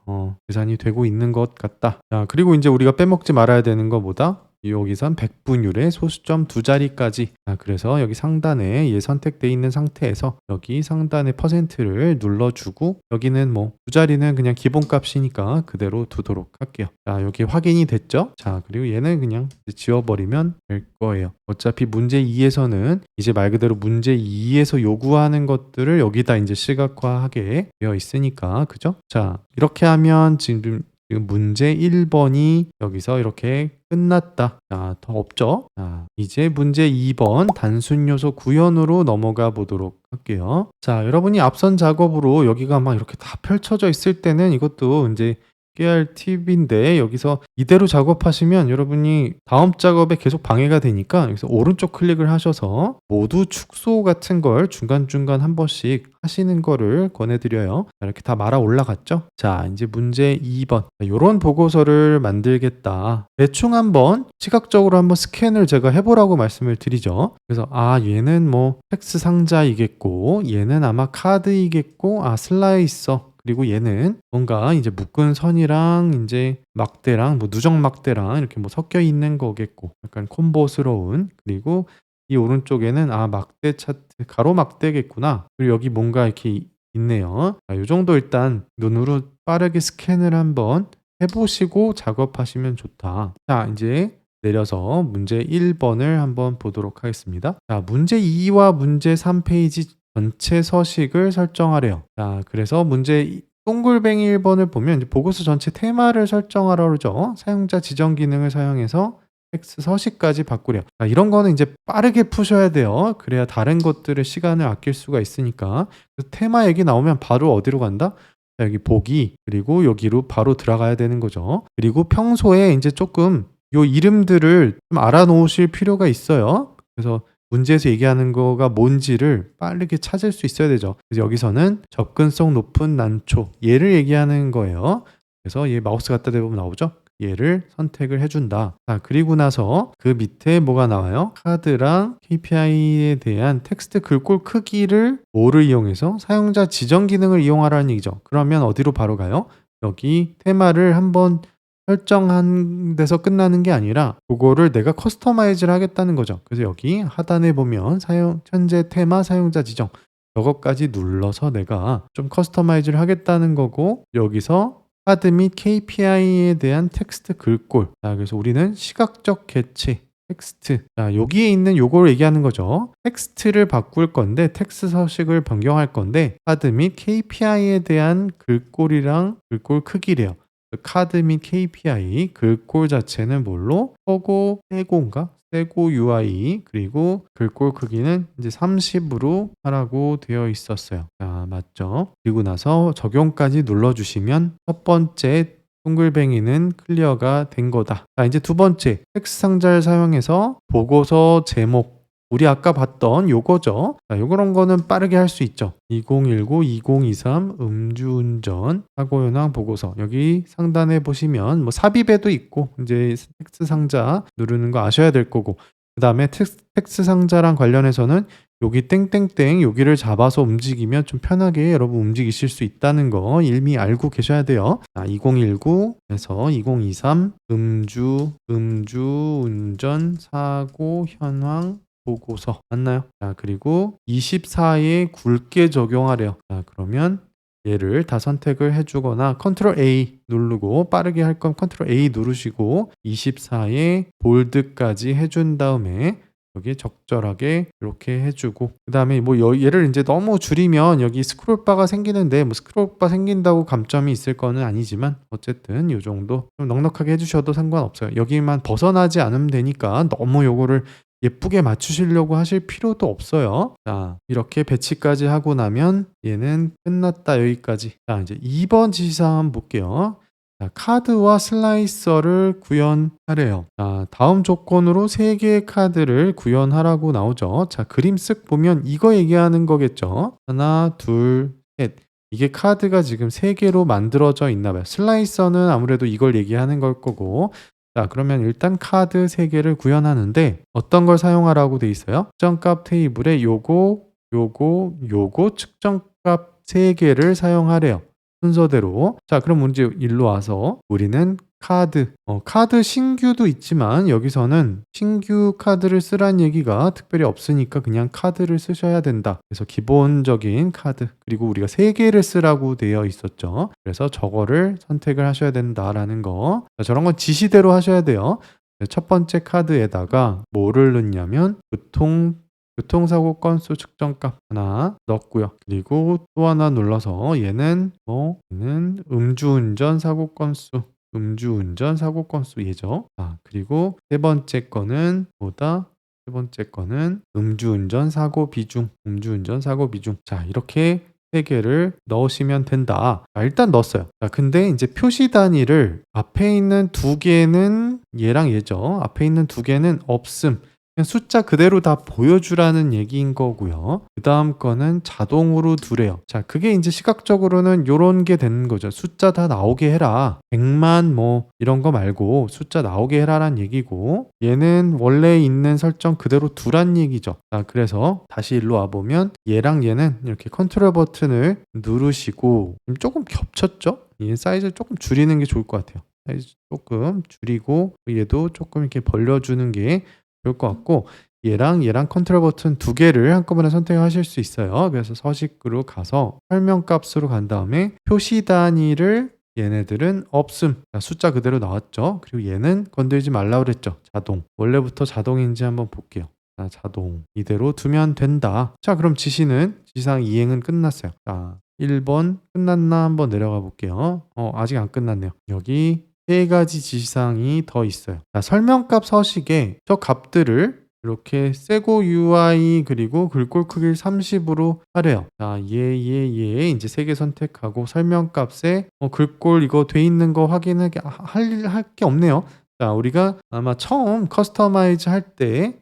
계산이 되고 있는 것 같다. 자, 그리고 이제 우리가 빼먹지 말아야 되는 거 뭐다? 여기선 백분율의 소수점 두 자리까지. 그래서 여기 상단에 얘 선택되어 있는 상태에서 여기 상단에 퍼센트를 눌러주고, 여기는 뭐 두 자리는 그냥 기본값이니까 그대로 두도록 할게요. 자, 여기 확인이 됐죠? 자, 그리고 얘는 그냥 지워버리면 될 거예요. 어차피 문제 2에서는 이제 말 그대로 문제 2에서 요구하는 것들을 여기다 이제 시각화하게 되어 있으니까, 그죠? 자, 이렇게 하면 지금 문제 1번이 여기서 이렇게 끝났다. 자, 더 없죠? 자, 이제 문제 2번 단순 요소 구현으로 넘어가 보도록 할게요. 자, 여러분이 앞선 작업으로 여기가 막 이렇게 다 펼쳐져 있을 때는 이것도 이제 깨알 팁인데, 여기서 이대로 작업하시면 여러분이 다음 작업에 계속 방해가 되니까 여기서 오른쪽 클릭을 하셔서 모두 축소 같은 걸 중간중간 한 번씩 하시는 거를 권해드려요. 이렇게 다 말아 올라갔죠? 자, 이제 문제 2번. 이런 보고서를 만들겠다. 대충 한번 시각적으로 한번 스캔을 제가 해보라고 말씀을 드리죠. 그래서 얘는 뭐 팩스 상자이겠고, 얘는 아마 카드이겠고, 슬라이서, 그리고 얘는 뭔가 이제 묶은 선이랑 이제 막대랑 뭐 누적 막대랑 이렇게 뭐 섞여 있는 거겠고, 약간 콤보스러운. 그리고 이 오른쪽에는 막대 차트, 가로 막대겠구나. 그리고 여기 뭔가 이렇게 있네요. 이 정도 일단 눈으로 빠르게 스캔을 한번 해보시고 작업하시면 좋다. 자, 이제 내려서 문제 1번을 한번 보도록 하겠습니다. 자, 문제 2와 문제 3페이지 전체 서식을 설정하래요. 자, 그래서 문제 동글뱅이 1번을 보면 이제 보고서 전체 테마를 설정하라 그러죠. 사용자 지정 기능을 사용해서 텍스트 서식까지 바꾸래요. 자, 이런 거는 이제 빠르게 푸셔야 돼요. 그래야 다른 것들의 시간을 아낄 수가 있으니까. 그래서 테마 얘기 나오면 바로 어디로 간다? 자, 여기 보기, 그리고 여기로 바로 들어가야 되는 거죠. 그리고 평소에 이제 조금 요 이름들을 좀 알아놓으실 필요가 있어요. 그래서 문제에서 얘기하는 거가 뭔지를 빠르게 찾을 수 있어야 되죠. 그래서 여기서는 접근성 높은 난초, 얘를 얘기하는 거예요. 그래서 얘 마우스 갖다 대보면 나오죠. 얘를 선택을 해준다. 자, 그리고 나서 그 밑에 뭐가 나와요? 카드랑 KPI에 대한 텍스트 글꼴 크기를 뭐를 이용해서 사용자 지정 기능을 이용하라는 얘기죠. 그러면 어디로 바로 가요? 여기 테마를 한번 설정한 데서 끝나는 게 아니라 그거를 내가 커스터마이즈를 하겠다는 거죠. 그래서 여기 하단에 보면 현재 테마 사용자 지정, 저것까지 눌러서 내가 좀 커스터마이즈를 하겠다는 거고, 여기서 카드 및 KPI에 대한 텍스트 글꼴. 자, 그래서 우리는 시각적 개체 텍스트. 자, 여기에 있는 요거를 얘기하는 거죠. 텍스트를 바꿀 건데, 텍스트 서식을 변경할 건데, 카드 및 KPI에 대한 글꼴이랑 글꼴 크기래요. 카드 및 KPI 글꼴 자체는 뭘로? 서고 세고인가? 세고 UI, 그리고 글꼴 크기는 이제 30으로 하라고 되어 있었어요. 자, 맞죠? 그리고 나서 적용까지 눌러주시면 첫 번째 동글뱅이는 클리어가 된 거다. 자, 이제 두 번째 텍스트 상자를 사용해서 보고서 제목, 우리 아까 봤던 요거죠. 자, 요런 거는 빠르게 할 수 있죠. 2019, 2023 음주운전 사고 현황 보고서. 여기 상단에 보시면 뭐 삽입에도 있고, 이제 텍스트 상자 누르는 거 아셔야 될 거고, 그다음에 텍스트 상자랑 관련해서는 여기 땡땡땡 여기를 잡아서 움직이면 좀 편하게 여러분 움직이실 수 있다는 거 이미 알고 계셔야 돼요. 2019에서 2023 음주운전 사고 현황 보고서 맞나요? 자, 그리고 24에 굵게 적용하래요. 자, 그러면 얘를 다 선택을 해주거나 컨트롤 A 누르고, 빠르게 할 건 컨트롤 A 누르시고 24에 볼드까지 해준 다음에 여기 적절하게 이렇게 해주고, 그 다음에 뭐 얘를 이제 너무 줄이면 여기 스크롤바가 생기는데, 뭐 스크롤바 생긴다고 감점이 있을 거는 아니지만 어쨌든 이 정도 좀 넉넉하게 해주셔도 상관없어요. 여기만 벗어나지 않으면 되니까 너무 요거를 예쁘게 맞추시려고 하실 필요도 없어요. 자, 이렇게 배치까지 하고 나면 얘는 끝났다. 여기까지. 자, 이제 2번 지시사항 한번 볼게요. 자, 카드와 슬라이서를 구현하래요. 자, 다음 조건으로 3개의 카드를 구현하라고 나오죠. 자, 그림 쓱 보면 이거 얘기하는 거겠죠. 하나, 둘, 셋. 이게 카드가 지금 3개로 만들어져 있나 봐요. 슬라이서는 아무래도 이걸 얘기하는 걸 거고, 자, 그러면 일단 카드 3개를 구현하는데 어떤 걸 사용하라고 돼 있어요? 측정값 테이블에 요거 측정값 3개를 사용하래요. 순서대로. 자, 그럼 문제 일로 와서 우리는 카드 신규도 있지만 여기서는 신규 카드를 쓰란 얘기가 특별히 없으니까 그냥 카드를 쓰셔야 된다. 그래서 기본적인 카드, 그리고 우리가 3개를 쓰라고 되어 있었죠. 그래서 저거를 선택을 하셔야 된다라는 거. 자, 저런 건 지시대로 하셔야 돼요. 첫 번째 카드에다가 뭐를 넣냐면 교통사고 건수 측정값 하나 넣었고요. 그리고 또 하나 눌러서 얘는 음주운전 사고 건수 얘죠. 그리고 세 번째 거는 음주운전 사고 비중. 자, 이렇게 3개를 넣으시면 된다. 자, 일단 넣었어요. 자, 근데 이제 표시 단위를 앞에 있는 2개는 얘랑 얘죠. 앞에 있는 2개는 없음. 그냥 숫자 그대로 다 보여주라는 얘기인 거고요. 그 다음 거는 자동으로 두래요. 자, 그게 이제 시각적으로는 요런 게 되는 거죠. 숫자 다 나오게 해라. 100만 뭐 이런 거 말고 숫자 나오게 해라란 얘기고, 얘는 원래 있는 설정 그대로 두란 얘기죠. 자, 그래서 다시 일로 와보면 얘랑 얘는 이렇게 컨트롤 버튼을 누르시고, 조금 겹쳤죠? 얘 사이즈 조금 줄이는 게 좋을 것 같아요. 사이즈 조금 줄이고, 얘도 조금 이렇게 벌려주는 게 좋을 것 같고, 얘랑 컨트롤 버튼 2개를 한꺼번에 선택하실 수 있어요. 그래서 서식으로 가서 설명 값으로 간 다음에 표시 단위를 얘네들은 없음. 자, 숫자 그대로 나왔죠. 그리고 얘는 건들지 말라고 그랬죠. 자동. 원래부터 자동인지 한번 볼게요. 자, 자동. 이대로 두면 된다. 자, 그럼 지시사항 이행은 끝났어요. 자, 1번 끝났나 한번 내려가 볼게요. 아직 안 끝났네요. 여기 3가지 지시사항이 더 있어요. 자, 설명값 서식에 저 값들을 이렇게 세고 UI 그리고 글꼴 크기를 30으로 하래요. 자, 예. 이제 3개 선택하고 설명값에 글꼴 이거 돼 있는 거 확인하게 할 게 없네요. 자, 우리가 아마 처음 커스터마이즈 할 때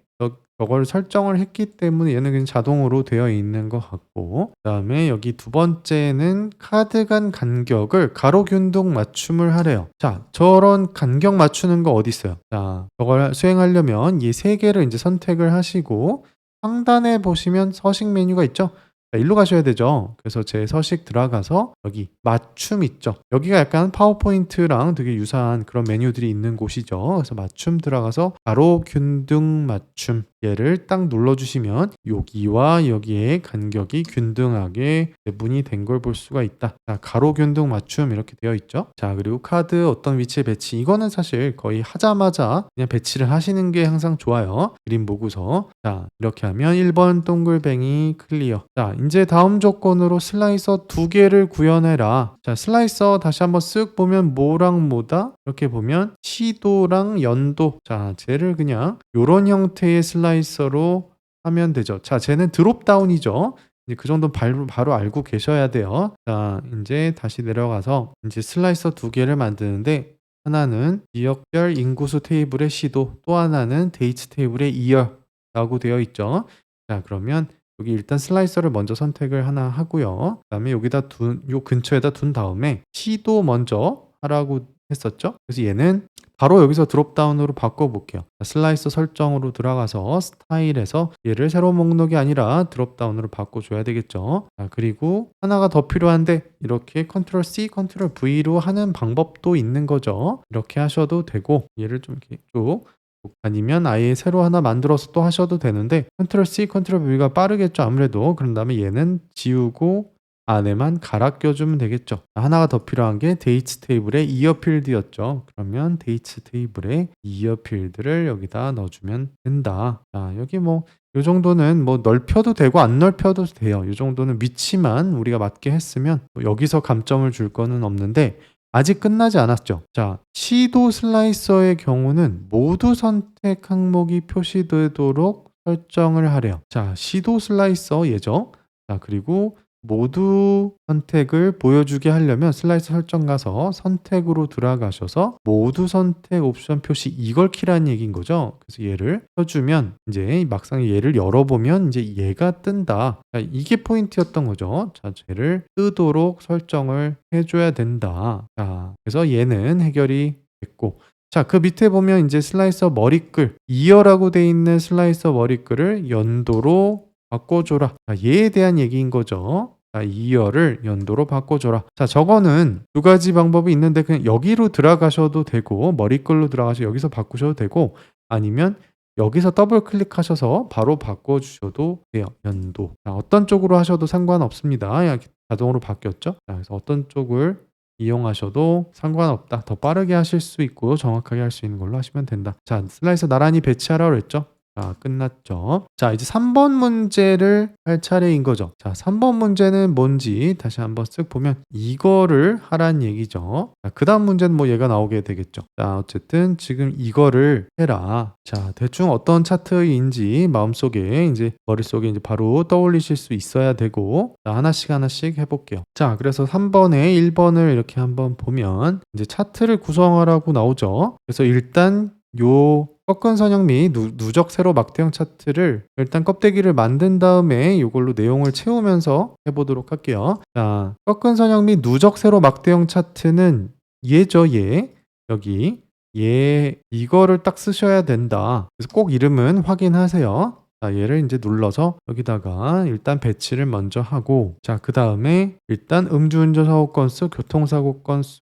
저거를 설정을 했기 때문에 얘는 그냥 자동으로 되어 있는 것 같고, 그다음에 여기 두 번째는 카드 간 간격을 가로 균등 맞춤을 하래요. 자, 저런 간격 맞추는 거 어디 있어요? 자, 저걸 수행하려면 이 세 개를 이제 선택을 하시고 상단에 보시면 서식 메뉴가 있죠? 자, 일로 가셔야 되죠. 그래서 제 서식 들어가서 여기 맞춤 있죠. 여기가 약간 파워포인트랑 되게 유사한 그런 메뉴들이 있는 곳이죠. 그래서 맞춤 들어가서 가로 균등 맞춤 얘를 딱 눌러주시면 여기와 여기에 간격이 균등하게 배분이 된 걸 볼 수가 있다. 자, 가로 균등 맞춤 이렇게 되어 있죠. 자, 그리고 카드 어떤 위치에 배치, 이거는 사실 거의 하자마자 그냥 배치를 하시는 게 항상 좋아요. 그림 보고서. 자, 이렇게 하면 1번 동글뱅이 클리어. 자, 이제 다음 조건으로 슬라이서 2개를 구현해라. 자, 슬라이서 다시 한번 쓱 보면 뭐랑 뭐다? 이렇게 보면 시도랑 연도. 자, 쟤를 그냥 요런 형태의 슬라이서로 하면 되죠. 자, 쟤는 드롭다운이죠. 이제 그 정도 바로 알고 계셔야 돼요. 자, 이제 다시 내려가서 이제 슬라이서 2개를 만드는데, 하나는 지역별 인구수 테이블의 시도, 또 하나는 데이트 테이블의 이어라고 되어 있죠. 자, 그러면 여기 일단 슬라이서를 먼저 선택을 하나 하고요. 그다음에 여기다 요 근처에다 둔 다음에 시도 먼저 하라고 했었죠. 그래서 얘는 바로 여기서 드롭다운으로 바꿔볼게요. 슬라이서 설정으로 들어가서 스타일에서 얘를 세로 목록이 아니라 드롭다운으로 바꿔줘야 되겠죠. 자, 그리고 하나가 더 필요한데 이렇게 컨트롤 C, 컨트롤 V로 하는 방법도 있는 거죠. 이렇게 하셔도 되고, 얘를 좀 이렇게 쭉, 아니면 아예 새로 하나 만들어서 또 하셔도 되는데, 컨트롤 C, 컨트롤 V가 빠르겠죠 아무래도. 그런 다음에 얘는 지우고 안에만 갈아 껴주면 되겠죠. 하나가 더 필요한 게 데이트 테이블의 이어 필드였죠. 그러면 데이트 테이블의 이어 필드를 여기다 넣어주면 된다. 자, 여기 뭐 요 정도는 뭐 넓혀도 되고 안 넓혀도 돼요. 요 정도는 위치만 우리가 맞게 했으면 여기서 감점을 줄 거는 없는데, 아직 끝나지 않았죠. 자, 시도 슬라이서의 경우는 모두 선택 항목이 표시되도록 설정을 하래요. 자, 시도 슬라이서 예죠. 자, 그리고 모두 선택을 보여주게 하려면 슬라이서 설정 가서 선택으로 들어가셔서 모두 선택 옵션 표시, 이걸 키라는 얘기인 거죠. 그래서 얘를 켜주면 이제 막상 얘를 열어보면 이제 얘가 뜬다. 자, 이게 포인트였던 거죠. 자, 쟤를 뜨도록 설정을 해줘야 된다. 자, 그래서 얘는 해결이 됐고, 자, 그 밑에 보면 이제 슬라이서 머리글, 이어라고 돼 있는 슬라이서 머리글을 연도로 바꿔줘라. 자, 얘에 대한 얘기인 거죠. 자, 이어를 연도로 바꿔줘라. 자, 저거는 두 가지 방법이 있는데 그냥 여기로 들어가셔도 되고, 머리글로 들어가서 여기서 바꾸셔도 되고, 아니면 여기서 더블 클릭하셔서 바로 바꿔주셔도 돼요. 연도. 자, 어떤 쪽으로 하셔도 상관없습니다. 자동으로 바뀌었죠. 자, 그래서 어떤 쪽을 이용하셔도 상관없다. 더 빠르게 하실 수 있고 정확하게 할 수 있는 걸로 하시면 된다. 자, 슬라이서 나란히 배치하라고 그랬죠. 자, 끝났죠. 자, 이제 3번 문제를 할 차례인 거죠. 자, 3번 문제는 뭔지 다시 한번 쓱 보면 이거를 하란 얘기죠. 자, 그 다음 문제는 뭐 얘가 나오게 되겠죠. 자, 어쨌든 지금 이거를 해라. 자, 대충 어떤 차트인지 마음속에 이제 머릿속에 이제 바로 떠올리실 수 있어야 되고, 자, 하나씩 해볼게요. 자, 그래서 3번에 1번을 이렇게 한번 보면 이제 차트를 구성하라고 나오죠. 그래서 일단 요 꺾은 선형 및 누적 세로 막대형 차트를 일단 껍데기를 만든 다음에 이걸로 내용을 채우면서 해보도록 할게요. 자, 꺾은 선형 및 누적 세로 막대형 차트는 얘죠, 얘. 여기 얘, 이거를 딱 쓰셔야 된다. 그래서 꼭 이름은 확인하세요. 자, 얘를 이제 눌러서 여기다가 일단 배치를 먼저 하고, 자, 그 다음에 일단 음주운전 사고 건수, 교통사고 건수,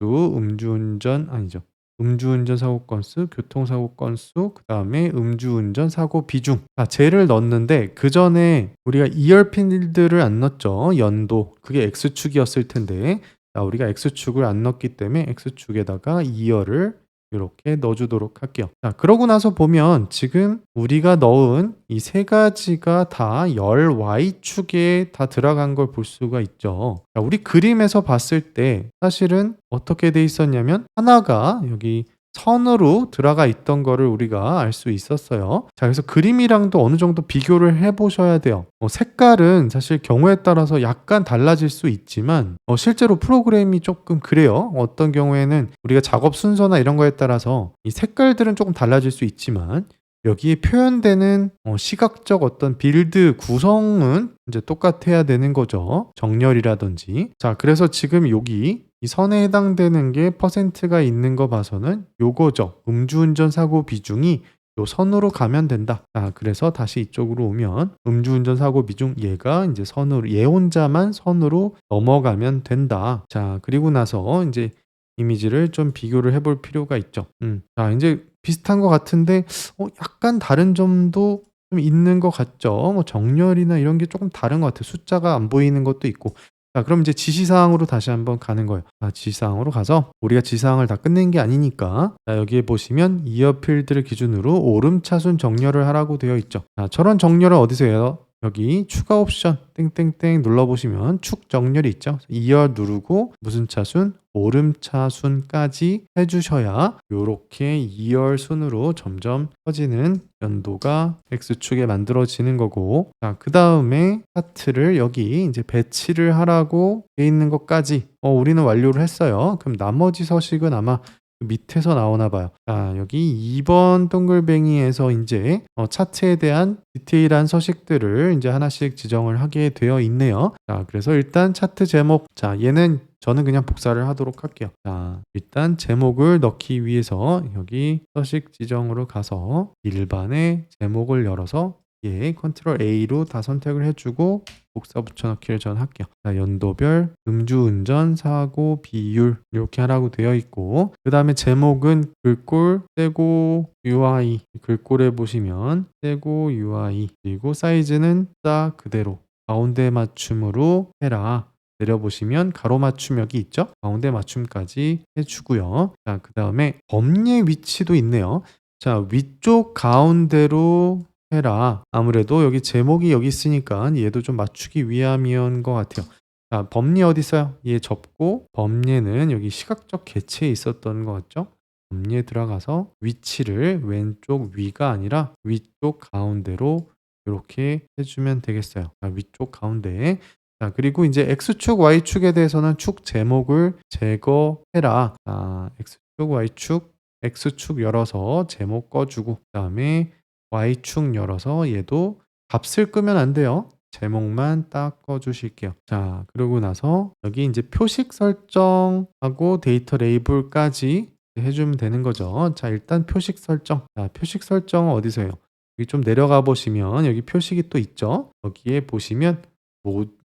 음주운전 사고 건수, 교통사고 건수, 그 다음에 음주운전 사고 비중. 자, 쟤를 넣었는데 그 전에 우리가 이열 필드를 안 넣었죠. 연도. 그게 X축이었을 텐데, 자, 우리가 X축을 안 넣었기 때문에 X축에다가 이열을 이렇게 넣어주도록 할게요. 자, 그러고 나서 보면 지금 우리가 넣은 이 세 가지가 다 열 Y축에 다 들어간 걸 볼 수가 있죠. 자, 우리 그림에서 봤을 때 사실은 어떻게 돼 있었냐면 하나가 여기 선으로 들어가 있던 거를 우리가 알 수 있었어요. 자, 그래서 그림이랑도 어느 정도 비교를 해 보셔야 돼요. 색깔은 사실 경우에 따라서 약간 달라질 수 있지만 실제로 프로그램이 조금 그래요. 어떤 경우에는 우리가 작업 순서나 이런 거에 따라서 이 색깔들은 조금 달라질 수 있지만 여기에 표현되는 시각적 어떤 빌드 구성은 이제 똑같아야 되는 거죠. 정렬이라든지. 자, 그래서 지금 여기 이 선에 해당되는 게 퍼센트가 있는 거 봐서는 요거죠. 음주운전 사고 비중이 요 선으로 가면 된다. 자, 그래서 다시 이쪽으로 오면 음주운전 사고 비중 얘가 이제 선으로 얘 혼자만 선으로 넘어가면 된다. 자, 그리고 나서 이제 이미지를 좀 비교를 해볼 필요가 있죠. 자, 이제 비슷한 것 같은데 약간 다른 점도 좀 있는 것 같죠. 뭐 정렬이나 이런 게 조금 다른 것 같아요. 숫자가 안 보이는 것도 있고. 자, 그럼 이제 지시사항으로 다시 한번 가는 거예요. 지시사항으로 가서 우리가 지시사항을 다 끝낸 게 아니니까 자, 여기에 보시면 이어 필드를 기준으로 오름차순 정렬을 하라고 되어 있죠. 자, 저런 정렬은 어디서 해요? 여기 추가 옵션 땡땡땡 눌러보시면 축 정렬이 있죠. 2열 누르고 무슨 차순? 오름차순까지 해주셔야 요렇게 2열 순으로 점점 커지는 연도가 X축에 만들어지는 거고, 자, 그 다음에 차트를 여기 이제 배치를 하라고 돼 있는 것까지 우리는 완료를 했어요. 그럼 나머지 서식은 아마 밑에서 나오나 봐요. 자, 여기 2번 동글뱅이에서 이제 차트에 대한 디테일한 서식들을 이제 하나씩 지정을 하게 되어 있네요. 자, 그래서 일단 차트 제목, 자, 얘는 저는 그냥 복사를 하도록 할게요. 자, 일단 제목을 넣기 위해서 여기 서식 지정으로 가서 일반의 제목을 열어서 컨트롤 A로 다 선택을 해주고 복사 붙여넣기를 전 할게요. 자, 연도별 음주운전 사고 비율 이렇게 하라고 되어 있고, 그 다음에 제목은 글꼴 떼고 UI, 글꼴에 보시면 떼고 UI, 그리고 사이즈는 딱 그대로 가운데 맞춤으로 해라. 내려보시면 가로 맞춤 여기 있죠? 가운데 맞춤까지 해주고요. 자, 그 다음에 범례 위치도 있네요. 자, 위쪽 가운데로 해라. 아무래도 여기 제목이 여기 있으니까 얘도 좀 맞추기 위함이었던 것 같아요. 자, 범례 어디 있어요? 얘 접고 범례는 여기 시각적 개체에 있었던 것 같죠? 범례 들어가서 위치를 왼쪽 위가 아니라 위쪽 가운데로 이렇게 해주면 되겠어요. 자, 위쪽 가운데. 자, 그리고 이제 X축, Y축에 대해서는 축 제목을 제거해라. 자, X축, Y축, X축 열어서 제목 꺼주고, 그 다음에 Y축 열어서 얘도 값을 끄면 안 돼요. 제목만 딱 꺼주실게요. 자, 그러고 나서 여기 이제 표식 설정하고 데이터 레이블까지 해주면 되는 거죠. 자, 일단 표식 설정. 자, 표식 설정은 어디서 해요? 여기 좀 내려가 보시면 여기 표식이 또 있죠. 여기에 보시면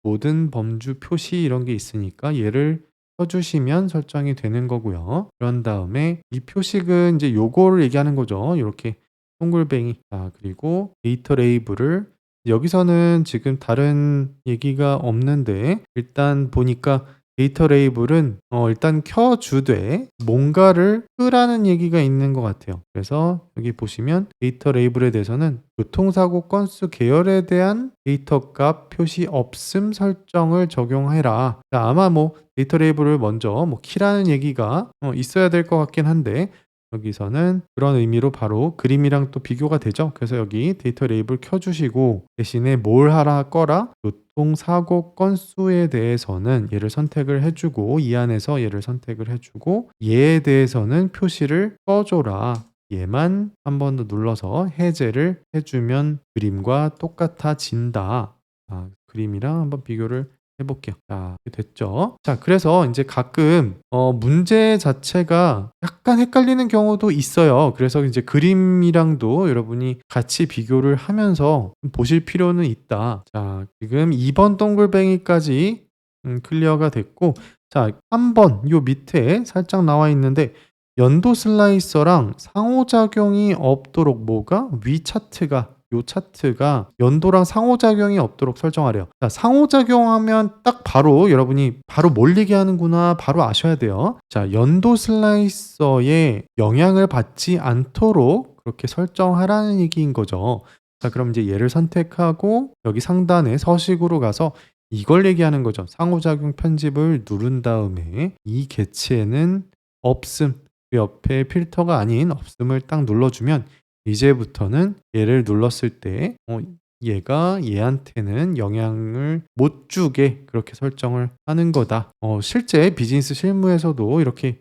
모든 범주 표시 이런 게 있으니까 얘를 써주시면 설정이 되는 거고요. 그런 다음에 이 표식은 이제 요거를 얘기하는 거죠. 이렇게 동글뱅이. 자, 그리고 데이터 레이블을 여기서는 지금 다른 얘기가 없는데 일단 보니까 데이터 레이블은 일단 켜주되 뭔가를 끄라는 얘기가 있는 것 같아요. 그래서 여기 보시면 데이터 레이블에 대해서는 교통사고 건수 계열에 대한 데이터 값 표시 없음 설정을 적용해라. 자, 아마 뭐 데이터 레이블을 먼저 뭐 키라는 얘기가 있어야 될 것 같긴 한데 여기서는 그런 의미로 바로 그림이랑 또 비교가 되죠. 그래서 여기 데이터 레이블 켜주시고 대신에 뭘 하라 거라 교통사고 건수에 대해서는 얘를 선택을 해주고 이 안에서 얘를 선택을 해주고 얘에 대해서는 표시를 꺼줘라. 얘만 한 번 더 눌러서 해제를 해주면 그림과 똑같아진다. 그림이랑 한번 비교를 해볼게요. 자, 이렇게 됐죠? 자, 그래서 이제 가끔 문제 자체가 약간 헷갈리는 경우도 있어요. 그래서 이제 그림이랑도 여러분이 같이 비교를 하면서 보실 필요는 있다. 자, 지금 2번 동글뱅이까지 클리어가 됐고, 자, 3번 요 밑에 살짝 나와 있는데 연도 슬라이서랑 상호작용이 없도록 뭐가? 위 차트가 요 차트가 연도랑 상호작용이 없도록 설정하래요. 자, 상호작용하면 딱 바로 여러분이 바로 뭘 얘기하는구나 바로 아셔야 돼요. 자, 연도 슬라이서에 영향을 받지 않도록 그렇게 설정하라는 얘기인 거죠. 자, 그럼 이제 얘를 선택하고 여기 상단에 서식으로 가서 이걸 얘기하는 거죠. 상호작용 편집을 누른 다음에 이 개체는 없음. 그 옆에 필터가 아닌 없음을 딱 눌러주면 이제부터는 얘를 눌렀을 때 얘가 얘한테는 영향을 못 주게 그렇게 설정을 하는 거다. 실제 비즈니스 실무에서도 이렇게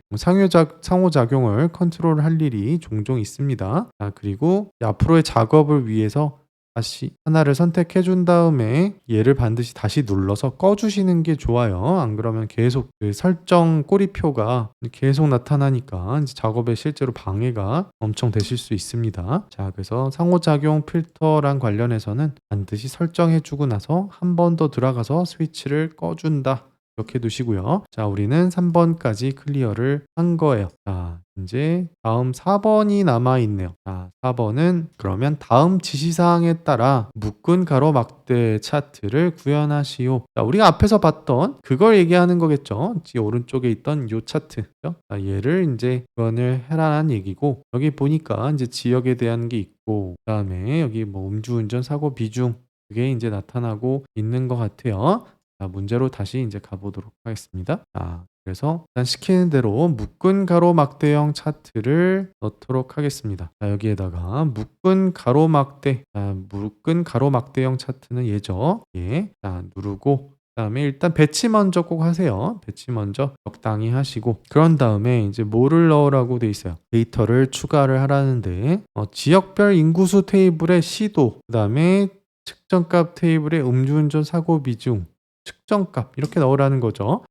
상호작용을 컨트롤할 일이 종종 있습니다. 그리고 앞으로의 작업을 위해서 다시 하나를 선택해 준 다음에 얘를 반드시 다시 눌러서 꺼 주시는 게 좋아요. 안 그러면 계속 그 설정 꼬리표가 계속 나타나니까 이제 작업에 실제로 방해가 엄청 되실 수 있습니다. 자, 그래서 상호작용 필터랑 관련해서는 반드시 설정해 주고 나서 한 번 더 들어가서 스위치를 꺼 준다. 이렇게 두시고요. 자, 우리는 3 번까지 클리어를 한 거예요. 자, 인제 다음 4 번이 남아 있네요. 자, 4 번은 그러면 다음 지시사항에 따라 묶은 가로막대 차트를 구현하시오. 자, 우리가 앞에서 봤던 그걸 얘기하는 거겠죠. 오른쪽에 있던 요 차트. 그죠? 자, 얘를 인제 구현을 해라는 얘기고, 여기 보니까 인제 지역에 대한 게 있고, 그다음에 여기 뭐 음주운전 사고 비중, 그게 인제 나타나고 있는 것 같아요. 자, 문제로 다시 인제 가 보도록 하겠습니다. 자, 그래서 일단 시키는 대로 묶은 가로막대형 차트를 넣도록 하겠습니다. 자, 여기에다가 묶은 가로막대형 차트는 얘죠. 예. 자, 누르고 그다음에 일단 배치 먼저 꼭 하세요. 배치 먼저 적당히 하시고, 그런 다음에 이제 뭐를 넣으라고 돼 있어요. 데이터를 추가를 하라는데, 지역별 인구수 테이블의 시도, 그다음에 측정값 테이블의 음주운전 사고 비중, 측정값 이렇게 넣으라는 거죠.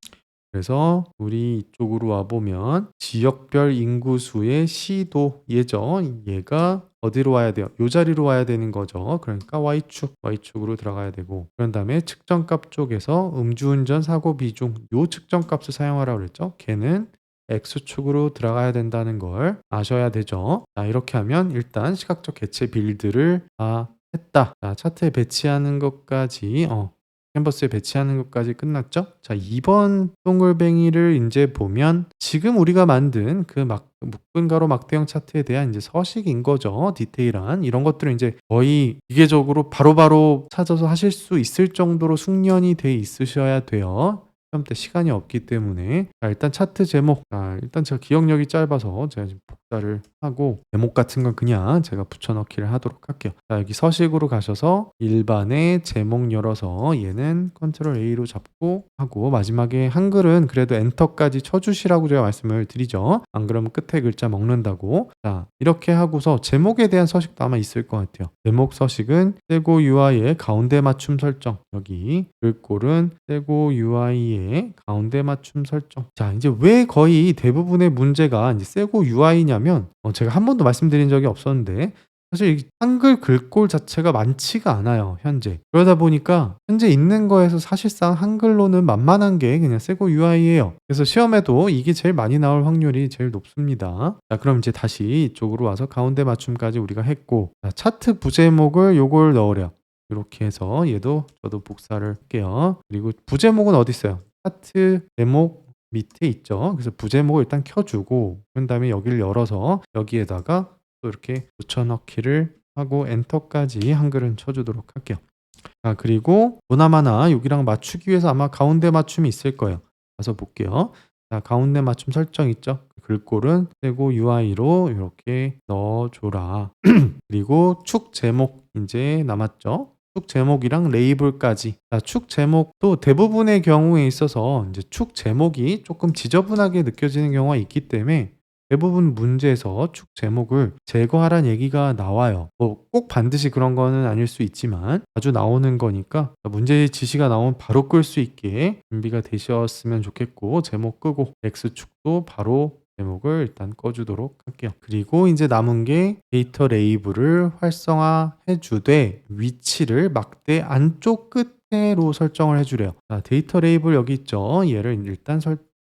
그래서 우리 이쪽으로 와 보면 지역별 인구수의 시도 얘죠. 얘가 어디로 와야 돼요? 요 자리로 와야 되는 거죠. 그러니까 Y축으로 들어가야 되고, 그런 다음에 측정값 쪽에서 음주운전 사고 비중 요 측정값을 사용하라고 그랬죠. 걔는 X축으로 들어가야 된다는 걸 아셔야 되죠. 자, 이렇게 하면 일단 시각적 개체 빌드를 다 했다. 자, 차트에 배치하는 것까지 캔버스에 배치하는 것까지 끝났죠? 자, 2번 동글뱅이를 인제 보면 지금 우리가 만든 그 묶은 가로 막대형 차트에 대한 인제 서식인 거죠. 디테일한 이런 것들을 인제 거의 기계적으로 바로바로 찾아서 하실 수 있을 정도로 숙련이 돼 있으셔야 돼요. 시험 때 시간이 없기 때문에. 자, 일단 차트 제목. 일단 제가 기억력이 짧아서 제가 지금 복사를 하고, 제목 같은 건 그냥 제가 붙여 넣기를 하도록 할게요. 자, 여기 서식으로 가셔서 일반의 제목 열어서 얘는 컨트롤 A로 잡고 하고, 마지막에 한글은 그래도 엔터까지 쳐 주시라고 제가 말씀을 드리죠. 안 그러면 끝에 글자 먹는다고. 자, 이렇게 하고서 제목에 대한 서식도 아마 있을 것 같아요. 제목 서식은 세고 UI의 가운데 맞춤 설정. 여기 글꼴은 세고 UI의 가운데 맞춤 설정. 자, 이제 왜 거의 대부분의 문제가 이제 세고 UI냐면, 제가 한 번도 말씀드린 적이 없었는데, 사실 이 한글 글꼴 자체가 많지가 않아요, 현재. 그러다 보니까 현재 있는 거에서 사실상 한글로는 만만한 게 그냥 세고 UI예요. 그래서 시험에도 이게 제일 많이 나올 확률이 제일 높습니다. 자, 그럼 이제 다시 이쪽으로 와서 가운데 맞춤까지 우리가 했고, 자, 차트 부제목을 요걸 넣으래요. 요렇게 해서 얘도 저도 복사를 할게요. 그리고 부제목은 어디 있어요? 차트 제목 밑에 있죠. 그래서 부제목을 일단 켜 주고, 그런 다음에 여기를 열어서 여기에다가 또 이렇게 붙여 넣기를 하고 엔터까지 한글은 쳐 주도록 할게요. 자, 그리고 보나마나 여기랑 맞추기 위해서 아마 가운데 맞춤이 있을 거예요. 가서 볼게요. 자, 가운데 맞춤 설정 있죠? 글꼴은 세고 UI로 이렇게 넣어 줘라. 그리고 축 제목 인제 남았죠? 축 제목이랑 레이블까지. 자, 축 제목도 대부분의 경우에 있어서 인제 축 제목이 쪼끔 지저분하게 느껴지는 경우가 있기 때문에 대부분 문제에서 축 제목을 제거하라는 얘기가 나와요. 뭐 꼭 반드시 그런 거는 아닐 수 있지만 자주 나오는 거니까 문제 지시가 나오면 바로 끌 수 있게 준비가 되셨으면 좋겠고, 제목 끄고 X축도 바로 제목을 일단 꺼 주도록 할게요. 그리고 인제 남은 게 데이터 레이블을 활성화해 주되 위치를 막대 안쪽 끝에로 설정을 해 주래요. 자, 데이터 레이블 여기 있죠. 얘를 일단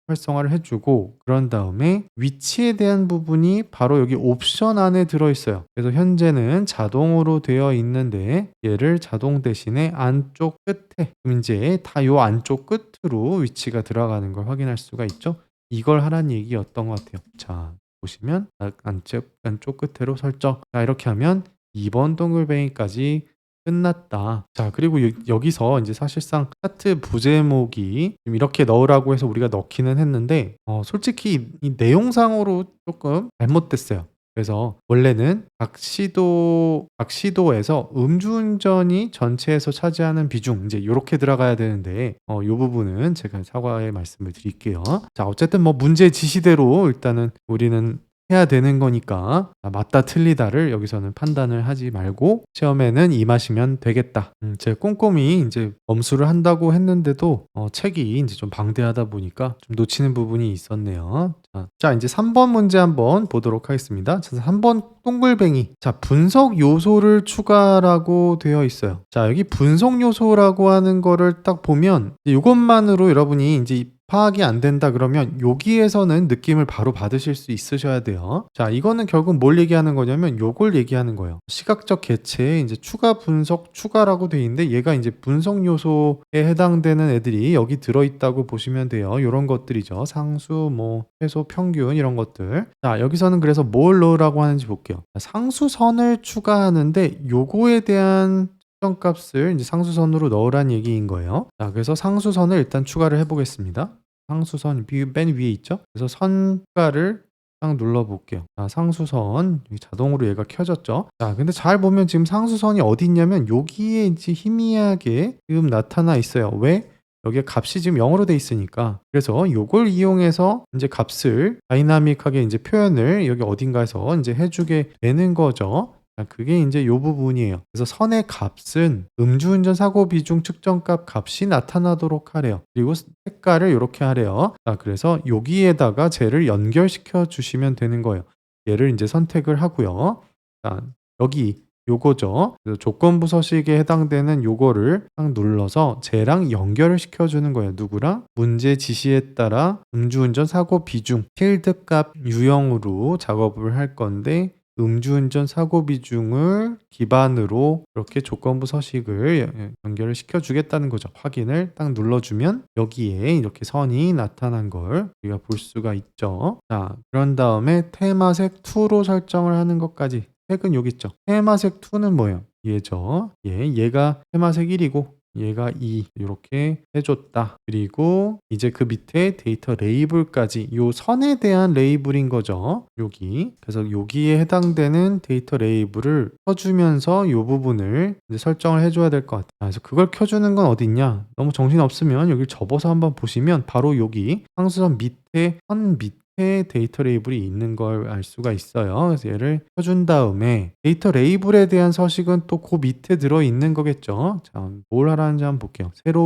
활성화를 해 주고, 그런 다음에 위치에 대한 부분이 바로 여기 옵션 안에 들어 있어요. 그래서 현재는 자동으로 되어 있는데 얘를 자동 대신에 안쪽 끝에, 그럼 인제 다 요 안쪽 끝으로 위치가 들어가는 걸 확인할 수가 있죠. 이걸 하라는 얘기였던 것 같아요. 자, 보시면 안쪽 끝으로 설정. 자, 이렇게 하면 2번 동글뱅이까지 끝났다. 자 그리고 여기서 인제 사실상 차트 부제목이 지금 이렇게 넣으라고 해서 우리가 넣기는 했는데 솔직히 이 내용상으로 쪼끔 잘못됐어요. 그래서 원래는 각 시도에서 음주운전이 전체에서 차지하는 비중 인제 요렇게 들어가야 되는데 요 부분은 제가 사과의 말씀을 드릴게요. 자 어쨌든 뭐 문제 지시대로 일단은 우리는 해야 되는 거니까 맞다 틀리다를 여기서는 판단을 하지 말고 시험에는 임하시면 되겠다. 제가 꼼꼼히 인제 검수를 한다고 했는데도 책이 인제 좀 방대하다 보니까 좀 놓치는 부분이 있었네요. 자 인제 3번 문제 한번 보도록 하겠습니다. 자 3번 동글뱅이. 자 분석 요소를 추가라고 되어 있어요. 자 여기 분석 요소라고 하는 거를 딱 보면 요것만으로 여러분이 인제 파악이 안 된다 그러면 여기에서는 느낌을 바로 받으실 수 있으셔야 돼요. 자 이거는 결국 뭘 얘기하는 거냐면 요걸 얘기하는 거예요. 시각적 개체에 인제 추가 분석 추가라고 돼 있는데 얘가 인제 분석 요소에 해당되는 애들이 여기 들어 있다고 보시면 돼요. 요런 것들이죠. 상수, 뭐 최소, 평균 이런 것들. 자 여기서는 그래서 뭘 넣으라고 하는지 볼게요. 상수선을 추가하는데 요거에 대한 측정값을 인제 상수선으로 넣으란 얘기인 거예요. 자 그래서 상수선을 일단 추가를 해 보겠습니다. 상수선 맨 위에 있죠? 그래서 선가를 딱 눌러 볼게요. 자 상수선 여기 자동으로 얘가 켜졌죠? 자 근데 잘 보면 지금 상수선이 어디 있냐면 여기에 인제 희미하게 지금 나타나 있어요. 왜? 여기에 값이 지금 0 으로 돼 있으니까. 그래서 요걸 이용해서 인제 값을 다이나믹하게 인제 표현을 여기 어딘가에서 인제 해 주게 되는 거죠. 그게 인제 요 부분이에요. 그래서 선의 값은 음주운전 사고 비중 측정값 값이 나타나도록 하래요. 그리고 색깔을 요렇게 하래요. 자 그래서 여기에다가 쟤를 연결시켜 주시면 되는 거예요. 얘를 인제 선택을 하고요. 자 여기 요거죠. 그래서 조건부 서식에 해당되는 요거를 딱 눌러서 쟤랑 연결을 시켜 주는 거예요. 누구랑? 문제 지시에 따라 음주운전 사고 비중 tilde 값 유형으로 작업을 할 건데 음주운전 사고 비중을 기반으로 이렇게 조건부 서식을 연결을 시켜 주겠다는 거죠. 확인을 딱 눌러주면 여기에 이렇게 선이 나타난 걸 우리가 볼 수가 있죠. 자 그런 다음에 테마색 2로 설정을 하는 것까지. 색은 여기 있죠. 테마색 2는 뭐예요? 얘죠. 얘가 테마색 1이고 얘가 2 이렇게 해 줬다. 그리고 이제 그 밑에 데이터 레이블까지 요 선에 대한 레이블인 거죠. 여기. 그래서 여기에 해당되는 데이터 레이블을 켜 주면서 요 부분을 이제 설정을 해 줘야 될 것 같아요. 그래서 그걸 켜 주는 건 어디 있냐? 너무 정신없으면 여기를 접어서 한번 보시면 바로 여기 상수선 밑에 선 밑에 데이터 레이블이 있는 걸 알 수가 있어요. 그래서 얘를 켜준 다음에 데이터 레이블에 대한 서식은 또 그 밑에 들어 있는 거겠죠. 자, 뭘 하라는지 한번 볼게요. 세로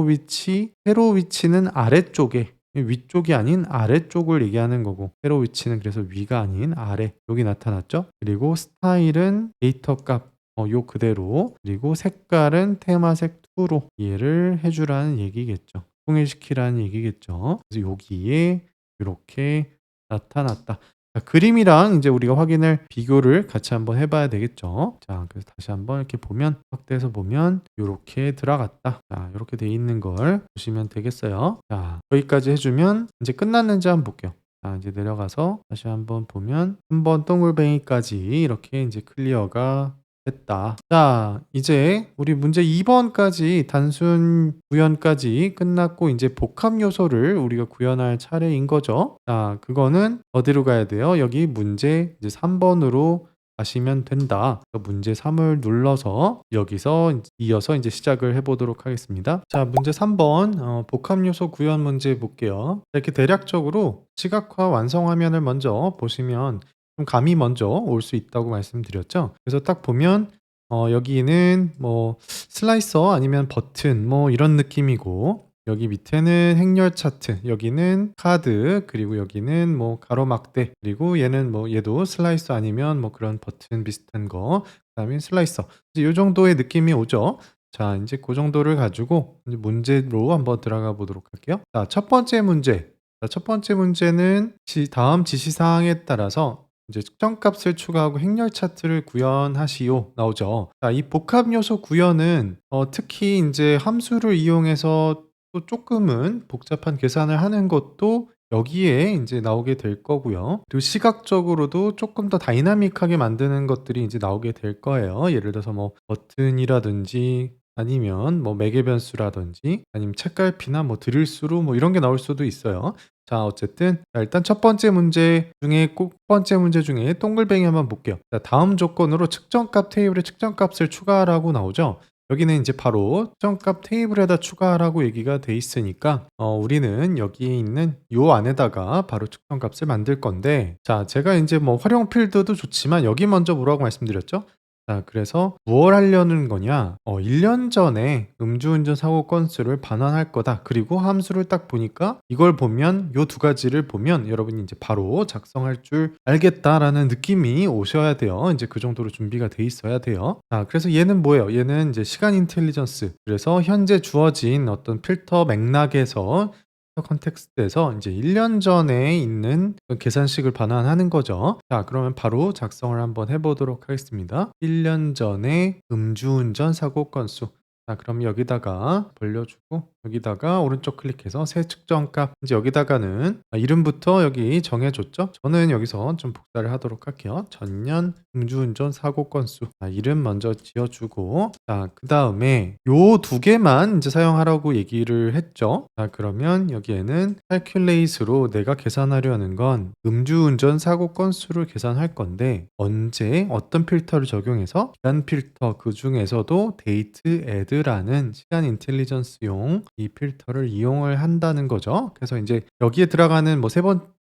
위치는 아래쪽에 위쪽이 아닌 아래쪽을 얘기하는 거고 세로 위치는 그래서 위가 아닌 아래 여기 나타났죠. 그리고 스타일은 데이터 값 요 그대로 그리고 색깔은 테마색 2로 이해를 해주라는 얘기겠죠. 통일시키라는 얘기겠죠. 그래서 여기에 이렇게 나타났다. 자 그림이랑 인제 우리가 확인을 비교를 같이 한번 해 봐야 되겠죠. 자 그래서 다시 한번 이렇게 보면 확대해서 보면 요렇게 들어갔다. 자 요렇게 돼 있는 걸 보시면 되겠어요. 자 여기까지 해 주면 인제 끝났는지 한번 볼게요. 자 이제 내려가서 다시 한번 보면 3번 동글뱅이까지 이렇게 인제 클리어가 됐다. 자 이제 우리 문제 2 번까지 단순 구현까지 끝났고 인제 복합 요소를 우리가 구현할 차례인 거죠. 자 그거는 어디로 가야 돼요? 여기 문제 이제 3 번으로 가시면 된다. 문제 3을 눌러서 여기서 이어서 인제 시작을 해 보도록 하겠습니다. 자 문제 3번 복합 요소 구현 문제 볼게요. 이렇게 대략적으로 시각화 완성 화면을 먼저 보시면 좀 감이 먼저 올 수 있다고 말씀드렸죠. 그래서 딱 보면 여기는 뭐 슬라이서 아니면 버튼 뭐 이런 느낌이고 여기 밑에는 행렬 차트, 여기는 카드, 그리고 여기는 뭐 가로막대, 그리고 얘는 뭐 얘도 슬라이서 아니면 뭐 그런 버튼 비슷한 거, 그다음에 슬라이서. 이제 요 정도의 느낌이 오죠. 자, 인제 고 정도를 가지고 이제 문제로 한번 들어가 보도록 할게요. 자, 첫 번째 문제. 자, 첫 번째 문제는 다음 지시 사항에 따라서 이제 측정값을 추가하고 행렬 차트를 구현하시오 나오죠. 자, 이 복합 요소 구현은 특히 인제 함수를 이용해서 또 쪼끔은 복잡한 계산을 하는 것도 여기에 인제 나오게 될 거고요. 그리고 시각적으로도 쪼끔 더 다이나믹하게 만드는 것들이 인제 나오게 될 거예요. 예를 들어서 뭐 버튼이라든지 아니면 뭐 매개 변수라든지 아니면 책갈피나 뭐 드릴수로 뭐 이런 게 나올 수도 있어요. 자 어쨌든 자 일단 첫 번째 문제 중에 꼭 번째 문제 중에 동글뱅이 한번 볼게요. 자 다음 조건으로 측정값 테이블에 측정값을 추가하라고 나오죠. 여기는 인제 바로 측정값 테이블에다 추가하라고 얘기가 돼 있으니까 우리는 여기에 있는 요 안에다가 바로 측정값을 만들 건데 자 제가 인제 뭐 활용 필드도 좋지만 여기 먼저 뭐라고 말씀드렸죠? 자 그래서 무얼 하려는 거냐 1년 전에 음주운전 사고 건수를 반환할 거다. 그리고 함수를 딱 보니까 이걸 보면 요 두 가지를 보면 여러분이 인제 바로 작성할 줄 알겠다라는 느낌이 오셔야 돼요. 인제 그 정도로 준비가 돼 있어야 돼요. 자 그래서 얘는 뭐예요? 얘는 인제 시간 인텔리전스 그래서 현재 주어진 어떤 필터 맥락에서 컨텍스트에서 인제 1년 전에 있는 그 계산식을 반환하는 거죠. 자 그러면 바로 작성을 한번 해 보도록 하겠습니다. 1년 전에 음주운전 사고 건수. 자 그럼 여기다가 벌려 주고 여기다가 오른쪽 클릭해서 새 측정값 이제 여기다가는 이름부터 여기 정해 줬죠. 저는 여기서 좀 복사를 하도록 할게요. 전년 음주운전 사고 건수. 이름 먼저 지어 주고 자 그다음에 요 두 개만 인제 사용하라고 얘기를 했죠. 자 그러면 여기에는 calculate로 내가 계산하려는 건 음주운전 사고 건수를 계산할 건데 언제 어떤 필터를 적용해서 기간 필터 그중에서도 date add라는 시간 인텔리전스용 이 필터를 이용을 한다는 거죠. 그래서 인제 여기에 들어가는 뭐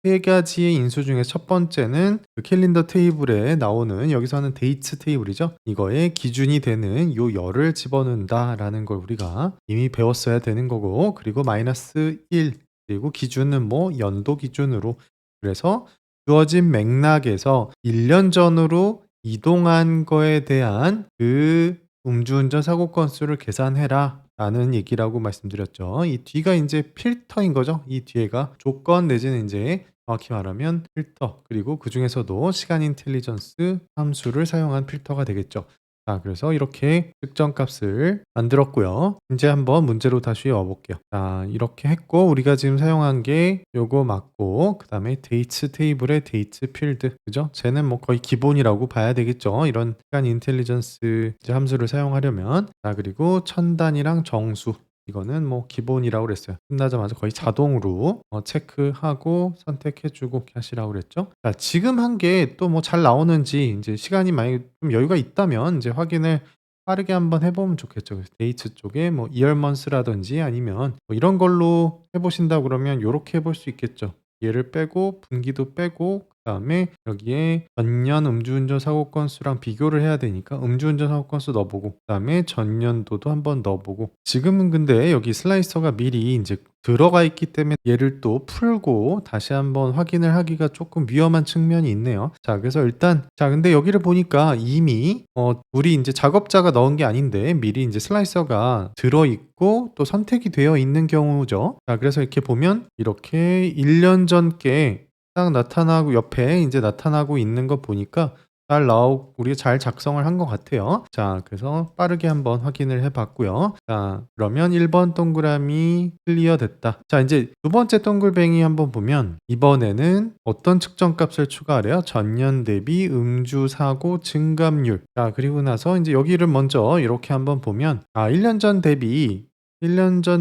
세 가지의 인수 중에 첫 번째는 그 캘린더 테이블에 나오는 여기서는 데이트 테이블이죠. 이거에 기준이 되는 요 열을 집어넣는다라는 걸 우리가 이미 배웠어야 되는 거고 그리고 -1 그리고 기준은 뭐 연도 기준으로 그래서 주어진 맥락에서 1년 전으로 이동한 거에 대한 그 음주운전 사고 건수를 계산해라. 라는 얘기라고 말씀드렸죠. 이 뒤가 인제 필터인 거죠. 이 뒤에가 조건 내지는 인제 정확히 말하면 필터 그리고 그중에서도 시간 인텔리전스 함수를 사용한 필터가 되겠죠. 자 그래서 이렇게 측정값을 만들었고요. 인제 한번 문제로 다시 와 볼게요. 자 이렇게 했고 우리가 지금 사용한 게 요거 맞고 그다음에 dates 테이블의 date 필드 그죠? 쟤는 뭐 거의 기본이라고 봐야 되겠죠. 이런 시간 인텔리전스 이제 함수를 사용하려면. 자 그리고 천단이랑 정수 이거는 뭐 기본이라고 그랬어요. 끝나자마자 거의 자동으로 체크하고 선택해 주고 이렇게 하시라고 그랬죠. 자 지금 한 게 또 뭐 잘 나오는지 인제 시간이 만약에 좀 여유가 있다면 인제 확인을 빠르게 한번 해 보면 좋겠죠. 그래서 데이트 쪽에 뭐 year month라든지 아니면 뭐 이런 걸로 해 보신다 그러면 요렇게 해볼 수 있겠죠. 얘를 빼고 분기도 빼고 그다음에 여기에 전년 음주운전 사고 건수랑 비교를 해야 되니까 음주운전 사고 건수 넣어 보고 그다음에 전년도도 한번 넣어 보고 지금은 근데 여기 슬라이서가 미리 인제 들어가 있기 때문에 얘를 또 풀고 다시 한번 확인을 하기가 쪼끔 위험한 측면이 있네요. 자 그래서 일단 자 근데 여기를 보니까 이미 우리 인제 작업자가 넣은 게 아닌데 미리 인제 슬라이서가 들어 있고 또 선택이 되어 있는 경우죠. 자 그래서 이렇게 보면 이렇게 1년 전 게 딱 나타나고 옆에 인제 나타나고 있는 거 보니까 잘 나오 우리가 잘 작성을 한 것 같아요. 자 그래서 빠르게 한번 확인을 해 봤고요. 자 그러면 1번 동그라미 클리어 됐다. 자 인제 두 번째 동글뱅이 한번 보면 이번에는 어떤 측정값을 추가하래요? 전년 대비 음주 사고 증감률. 자 그리고 나서 인제 여기를 먼저 이렇게 한번 보면 1년 전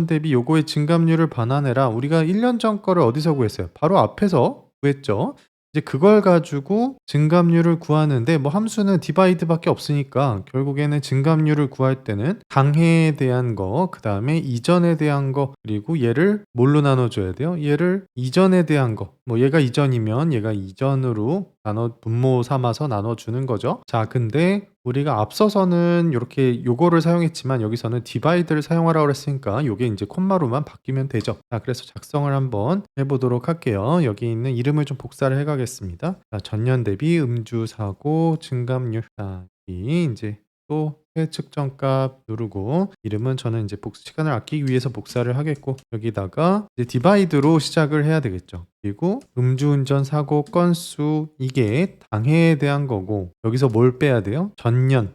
대비 요거의 증감률을 반환해라. 우리가 1년 전 거를 어디서 구했어요? 바로 앞에서 구했죠. 이제 그걸 가지고 증감률을 구하는데 뭐 함수는 디바이드 밖에 없으니까 결국에는 증감률을 구할 때는 당해에 대한 거 그다음에 이전에 대한 거 그리고 얘를 뭘로 나눠 줘야 돼요? 얘를 이전에 대한 거. 뭐 얘가 이전이면 얘가 이전으로 나눠 분모 삼아서 나눠 주는 거죠. 자 근데 우리가 앞서서는 요렇게 요거를 사용했지만 여기서는 디바이드를 사용하라고 그랬으니까 요게 인제 콤마로만 바뀌면 되죠. 자 그래서 작성을 한번 해 보도록 할게요. 여기 있는 이름을 좀 복사를 해 가겠습니다. 자 전년 대비 음주 사고 증감률. 자 여기 인제 또 새 측정값 누르고 이름은 저는 인제 시간을 아끼기 위해서 복사를 하겠고 여기다가 이제 디바이드로 시작을 해야 되겠죠. 그리고 음주운전 사고 건수 이게 당해에 대한 거고 여기서 뭘 빼야 돼요? 전년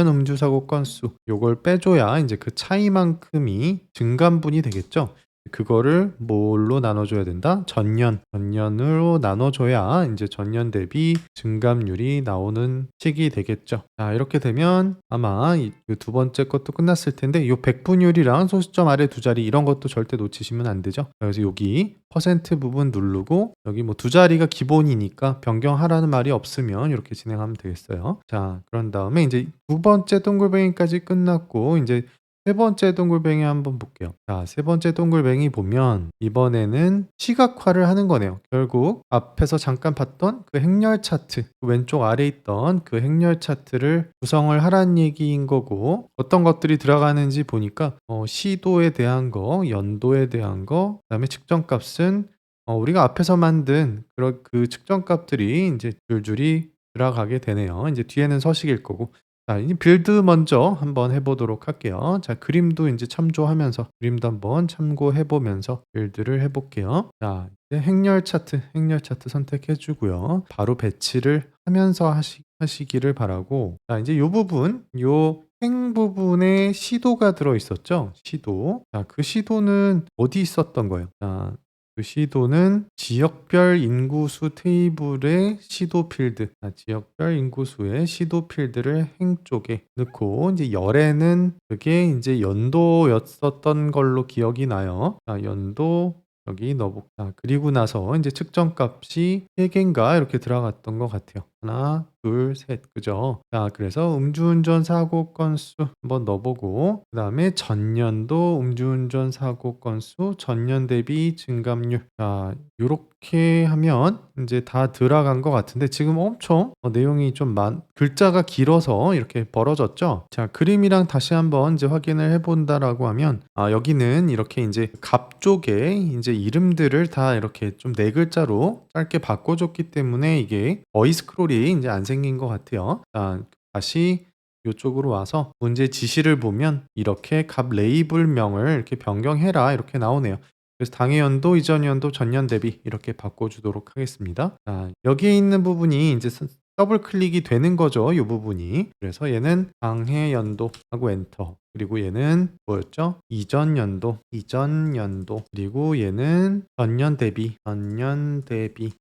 음주 사고 건수 요걸 빼줘야 인제 그 차이만큼이 증감분이 되겠죠. 그거를 뭘로 나눠줘야 된다? 전년으로 나눠줘야 이제 전년 대비 증감률이 나오는 식이 되겠죠. 자, 이렇게 되면 아마 이두 번째 것도 끝났을 텐데 이 백분율이랑 소수점 아래 두 자리 이런 것도 절대 놓치시면 안 되죠. 그래서 여기 퍼센트 부분 누르고 여기 뭐 두 자리가 기본이니까 변경하라는 말이 없으면 이렇게 진행하면 되겠어요. 자, 그런 다음에 이제 두 번째 동글뱅이까지 끝났고 이제 세 번째 동글뱅이 한번 볼게요. 자, 세 번째 동글뱅이 보면 이번에는 시각화를 하는 거네요. 결국 앞에서 잠깐 봤던 그 행렬 차트, 그 왼쪽 아래에 있던 그 행렬 차트를 구성을 하라는 얘기인 거고 어떤 것들이 들어가는지 보니까 시도에 대한 거, 연도에 대한 거, 그다음에 측정값은 우리가 앞에서 만든 그런 그 측정값들이 이제 줄줄이 들어가게 되네요. 이제 뒤에는 서식일 거고. 자, 이 빌드 먼저 한번 해 보도록 할게요. 자, 그림도 인제 참조하면서 그림도 한번 참고해 보면서 빌드를 해 볼게요. 자, 이제 행렬 차트 선택해 주고요. 바로 배치를 하면서 하시기를 바라고, 자, 인제 요 부분, 요 행 부분에 시도가 들어 있었죠? 시도. 자, 그 시도는 어디 있었던 거예요? 자, 그 시도는 지역별 인구수 테이블의 시도 필드, 지역별 인구수의 시도 필드를 행 쪽에 넣고 이제 열에는 그게 이제 연도였었던 걸로 기억이 나요. 자, 연도 여기 넣어볼까. 그리고 나서 이제 측정값이 3개인가 이렇게 들어갔던 것 같아요. 하나, 둘, 셋. 그죠? 자, 그래서 음주운전 사고 건수 한번 넣어보고, 그 다음에 전년도 음주운전 사고 건수, 전년 대비 증감률. 자, 요렇게 하면 이제 다 들어간 것 같은데 지금 엄청 내용이 좀 글자가 길어서 이렇게 벌어졌죠? 자, 그림이랑 다시 한번 이제 확인을 해본다라고 하면, 여기는 이렇게 이제 갑 쪽에 이제 이름들을 다 이렇게 좀 네 글자로 짧게 바꿔줬기 때문에 이게 어이 스크롤이 이제 안 생긴 것 같아요. 자, 다시 이쪽으로 와서 문제 지시를 보면 이렇게 갑 레이블명을 이렇게 변경해라 이렇게 나오네요. 그래서 당해 연도, 이전 연도, 전년 대비 이렇게 바꿔주도록 하겠습니다. 자, 여기에 있는 부분이 이제 더블 클릭이 되는 거죠. 이 부분이. 그래서 얘는 당해 연도 하고 엔터. 그리고 얘는 뭐였죠? 이전 연도, 그리고 얘는 전년 대비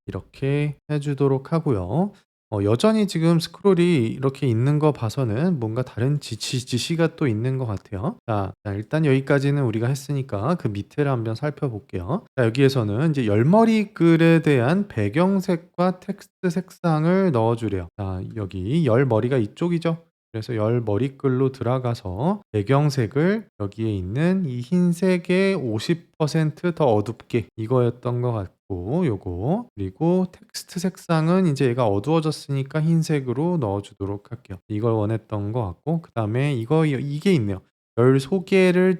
이렇게 해주도록 하고요. 여전히 지금 스크롤이 이렇게 있는 거 봐서는 뭔가 다른 지시가 또 있는 것 같아요. 자, 일단 여기까지는 우리가 했으니까 그 밑에를 한번 살펴볼게요. 자, 여기에서는 이제 열머리 글에 대한 배경색과 텍스트 색상을 넣어주래요. 자, 여기 열머리가 이쪽이죠. 그래서 열머리 글로 들어가서 배경색을 여기에 있는 이 흰색의 50%더 어둡게 이거였던 것 같고 요거, 그리고 텍스트 색상은 이제 얘가 어두워졌으니까 흰색으로 넣어주도록 할게요. 이걸 원했던 것 같고, 그 다음에 이게 있네요. 열 소개를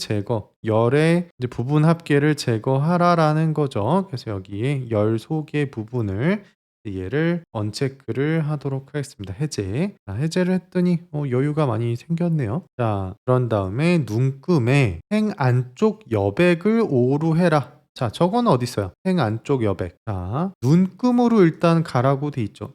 열의 이제 부분 합계를 제거하라라는 거죠. 그래서 여기에 열 소개 부분을 얘를 언체크를 하도록 하겠습니다. 해제. 자, 해제를 했더니 여유가 많이 생겼네요. 자, 그런 다음에 눈금에 행 안쪽 여백을 5로 해라. 자, 저건 어디 있어요? 행 안쪽 여백. 자, 눈금으로 일단 가라고 돼 있죠.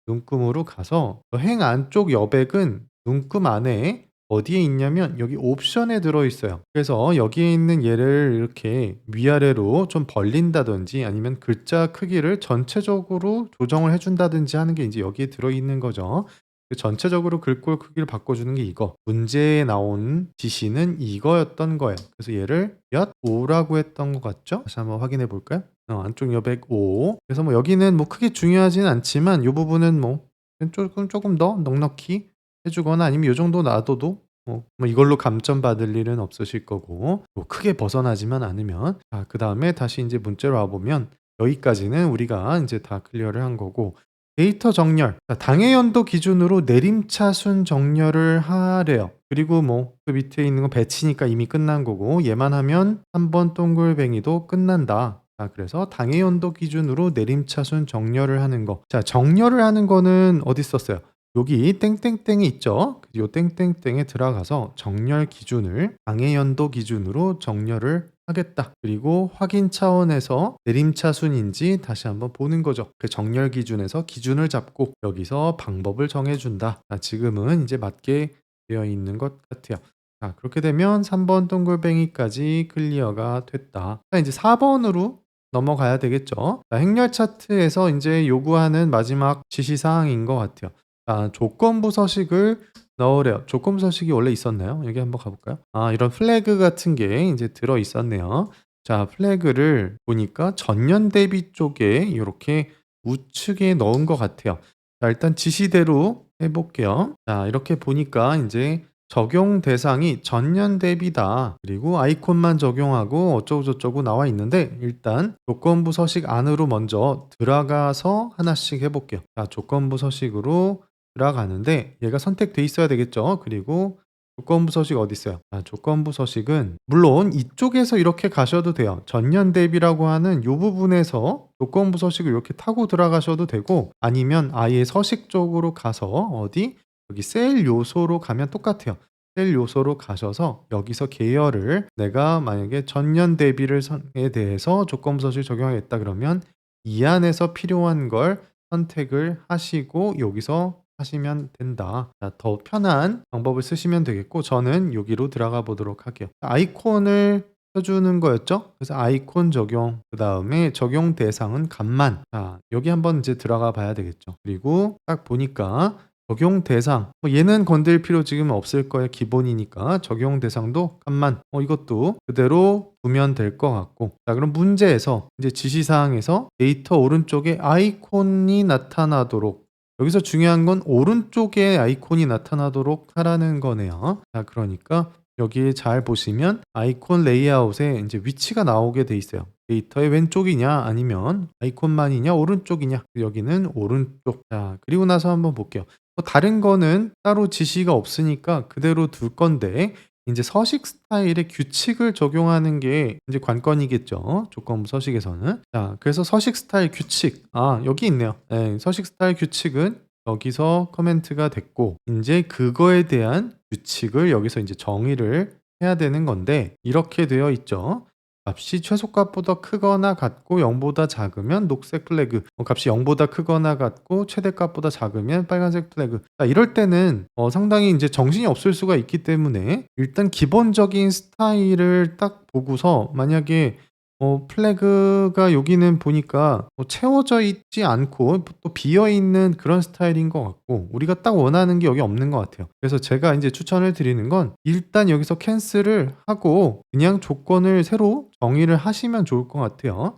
눈금으로 가서 행 안쪽 여백은 눈금 안에 어디에 있냐면 여기 옵션에 들어있어요. 그래서 여기에 있는 얘를 이렇게 위아래로 좀 벌린다든지 아니면 글자 크기를 전체적으로 조정을 해준다든지 하는 게 이제 여기에 들어있는 거죠. 전체적으로 글꼴 크기를 바꿔주는 게 이거. 문제에 나온 지시는 이거였던 거예요. 그래서 얘를 몇 5라고 했던 것 같죠? 다시 한번 확인해 볼까요? 안쪽 여백 5. 그래서 뭐 여기는 뭐 크게 중요하진 않지만 이 부분은 뭐 조금 더 넉넉히 해주거나 아니면 이 정도 놔둬도 뭐 이걸로 감점 받을 일은 없으실 거고, 뭐 크게 벗어나지만 않으면. 자, 그 다음에 다시 이제 문제로 와보면 여기까지는 우리가 이제 다 클리어를 한 거고, 데이터 정렬. 자, 당해 연도 기준으로 내림차순 정렬을 하래요. 그리고 뭐 그 밑에 있는 거 배치니까 이미 끝난 거고, 얘만 하면 3번 동글뱅이도 끝난다. 자, 그래서 당해 연도 기준으로 내림차순 정렬을 하는 거. 자, 정렬을 하는 거는 어디 썼어요? 여기 땡땡땡이 있죠? 요 땡땡땡에 들어가서 정렬 기준을 당해 연도 기준으로 정렬을 하겠다. 그리고 확인 차원에서 내림차순인지 다시 한번 보는 거죠. 그 정렬 기준에서 기준을 잡고 여기서 방법을 정해준다. 자, 지금은 이제 맞게 되어 있는 것 같아요. 자, 그렇게 되면 3번 동글뱅이까지 클리어가 됐다. 자, 이제 4 번으로 넘어가야 되겠죠. 자, 행렬 차트에서 이제 요구하는 마지막 지시 사항인 것 같아요. 자, 조건부 서식을 넣으래요. 조건부 서식이 원래 있었나요? 여기 한번 가 볼까요? 아, 이런 플래그 같은 게 이제 들어 있었네요. 자, 플래그를 보니까 전년 대비 쪽에 요렇게 우측에 넣은 것 같아요. 자, 일단 지시대로 해 볼게요. 자, 이렇게 보니까 인제 적용 대상이 전년 대비다. 그리고 아이콘만 적용하고 어쩌고저쩌고 나와 있는데, 일단 조건부 서식 안으로 먼저 들어가서 하나씩 해 볼게요. 자, 조건부 서식으로 들어가는데 얘가 선택돼 있어야 되겠죠. 그리고 조건부 서식 어디 있어요? 아, 조건부 서식은 물론 이쪽에서 이렇게 가셔도 돼요. 전년 대비라고 하는 요 부분에서 조건부 서식을 이렇게 타고 들어가셔도 되고, 아니면 아예 서식 쪽으로 가서 어디 여기 셀 요소로 가면 똑같아요. 셀 요소로 가셔서 여기서 계열을 내가 만약에 전년 대비를 에 대해서 조건부 서식을 적용하겠다 그러면 이 안에서 필요한 걸 선택을 하시고 여기서 하시면 된다. 자, 더 편한 방법을 쓰시면 되겠고, 저는 여기로 들어가 보도록 할게요. 아이콘을 켜주는 거였죠? 그래서 아이콘 적용, 그 다음에 적용 대상은 값만. 자, 여기 한번 이제 들어가 봐야 되겠죠. 그리고 딱 보니까 적용 대상, 얘는 건들 필요 지금 없을 거예요. 기본이니까. 적용 대상도 값만. 이것도 그대로 두면 될 것 같고. 자, 그럼 문제에서 이제 지시사항에서 데이터 오른쪽에 아이콘이 나타나도록, 여기서 중요한 건 오른쪽에 아이콘이 나타나도록 하라는 거네요. 자, 그러니까 여기 잘 보시면 아이콘 레이아웃에 이제 위치가 나오게 돼 있어요. 데이터의 왼쪽이냐 아니면 아이콘만이냐 오른쪽이냐. 여기는 오른쪽. 자, 그리고 나서 한번 볼게요. 다른 거는 따로 지시가 없으니까 그대로 둘 건데, 인제 서식 스타일의 규칙을 적용하는 게 인제 관건이겠죠, 조건부 서식에서는. 자, 그래서 서식 스타일 규칙, 아, 여기 있네요. 예, 서식 스타일 규칙은 여기서 커멘트가 됐고, 인제 그거에 대한 규칙을 여기서 인제 정의를 해야 되는 건데, 이렇게 되어 있죠. 값이 최소값보다 크거나 같고 0 보다 작으면 녹색 플래그, 값이 0 보다 크거나 같고 최대값보다 작으면 빨간색 플래그. 자, 이럴 때는 상당히 인제 정신이 없을 수가 있기 때문에 일단 기본적인 스타일을 딱 보고서, 만약에 플래그가 여기는 보니까 채워져 있지 않고 또 비어 있는 그런 스타일인 것 같고, 우리가 딱 원하는 게 여기 없는 것 같아요. 그래서 제가 인제 추천을 드리는 건 일단 여기서 캔슬을 하고 그냥 조건을 새로 정의를 하시면 좋을 것 같아요.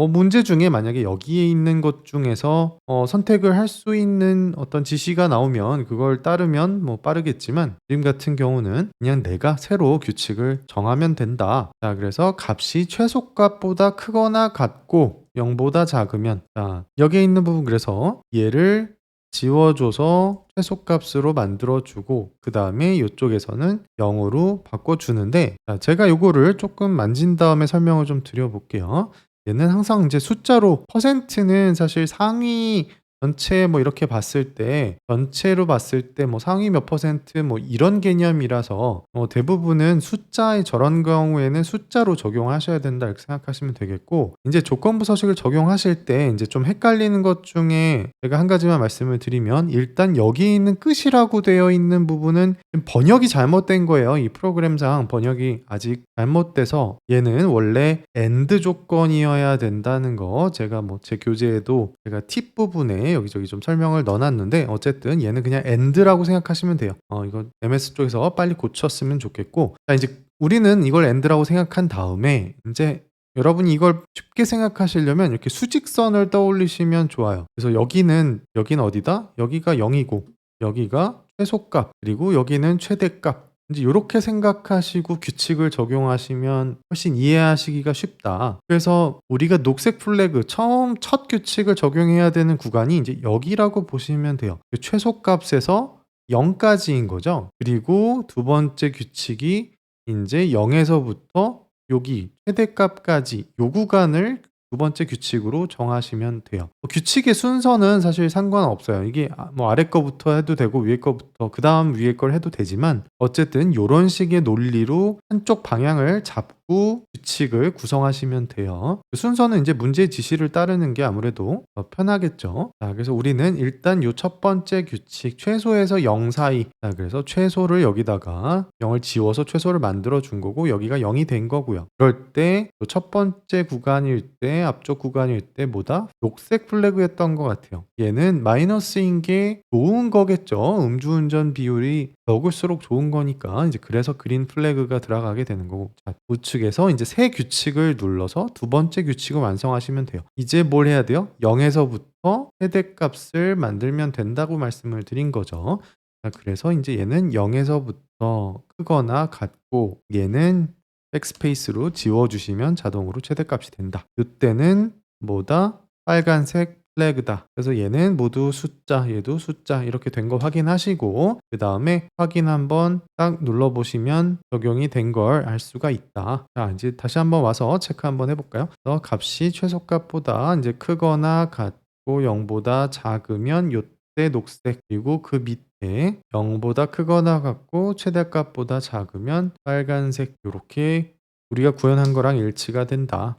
문제 중에 만약에 여기에 있는 것 중에서 선택을 할 수 있는 어떤 지시가 나오면 그걸 따르면 빠르겠지만, 지금 같은 경우는 그냥 내가 새로 규칙을 정하면 된다. 자, 그래서 값이 최소값보다 크거나 같고 0 보다 작으면, 자, 여기에 있는 부분, 그래서 얘를 지워줘서 최소값으로 만들어주고 그 다음에 이쪽에서는 0으로 바꿔주는데, 자, 제가 요거를 조금 만진 다음에 설명을 좀 드려볼게요. 얘는 항상 이제 숫자로, 퍼센트는 사실 상위 전체 이렇게 봤을 때, 전체로 봤을 때 상위 몇 퍼센트 이런 개념이라서 대부분은 숫자의 저런 경우에는 숫자로 적용하셔야 된다 이렇게 생각하시면 되겠고, 이제 조건부 서식을 적용하실 때 이제 좀 헷갈리는 것 중에 제가 한 가지만 말씀을 드리면, 일단 여기 있는 끝이라고 되어 있는 부분은 번역이 잘못된 거예요. 이 프로그램상 번역이 아직 잘못돼서 얘는 원래 AND 조건이어야 된다는 거, 제가 제 교재에도 제가 팁 부분에 여기저기 좀 설명을 넣어 놨는데, 어쨌든 얘는 그냥 AND라고 생각하시면 돼요. 이거 MS 쪽에서 빨리 고쳤으면 좋겠고, 자, 이제 우리는 이걸 AND라고 생각한 다음에 인제 여러분이 이걸 쉽게 생각하시려면 이렇게 수직선을 떠올리시면 좋아요. 그래서 여기는 어디다? 여기가 0 이고 여기가 최소값, 그리고 여기는 최대값. 인제 요렇게 생각하시고 규칙을 적용하시면 훨씬 이해하시기가 쉽다. 그래서 우리가 녹색 플래그 처음 첫 규칙을 적용해야 되는 구간이 인제 여기라고 보시면 돼요. 그 최소값에서 0 까지인 거죠. 그리고 두 번째 규칙이 인제 0 에서부터 여기 최대값까지 요 구간을 두 번째 규칙으로 정하시면 돼요. 규칙의 순서는 사실 상관없어요. 이게 뭐 아래 거부터 해도 되고 위에 거부터 그다음 위에 걸 해도 되지만 어쨌든 요런 식의 논리로 한쪽 방향을 잡고 규칙을 구성하시면 돼요. 그 순서는 인제 문제의 지시를 따르는 게 아무래도 더 편하겠죠. 자, 그래서 우리는 일단 요 첫 번째 규칙 최소에서 0 사이, 자 그래서 최소를 여기다가 0을 지워서 최소를 만들어 준 거고 여기가 0이 된 거고요. 그럴 때 요 첫 번째 구간일 때 앞쪽 구간일 때 뭐다? 녹색 플래그였던 것 같아요. 얘는 마이너스인 게 좋은 거겠죠. 음주운전 비율이 적을수록 좋은 거니까 이제 그래서 그린 플래그가 들어가게 되는 거고, 자 우측에서 인제 새 규칙을 눌러서 두 번째 규칙을 완성하시면 돼요. 이제 뭘 해야 돼요? 0 에서부터 최대값을 만들면 된다고 말씀을 드린 거죠. 자 그래서 인제 얘는 0 에서부터 크거나 같고 얘는 백스페이스로 지워 주시면 자동으로 최대값이 된다. 요때는 뭐다? 빨간색 플래그다. 그래서 얘는 모두 숫자, 얘도 숫자 이렇게 된 거 확인하시고 그다음에 확인 한번 딱 눌러 보시면 적용이 된 걸 알 수가 있다. 자 인제 다시 한번 와서 체크 한번 해 볼까요? 그래서 값이 최소값보다 인제 크거나 같고 0 보다 작으면 요때 녹색, 그리고 그 밑에 0 보다 크거나 같고 최대값보다 작으면 빨간색, 요렇게 우리가 구현한 거랑 일치가 된다.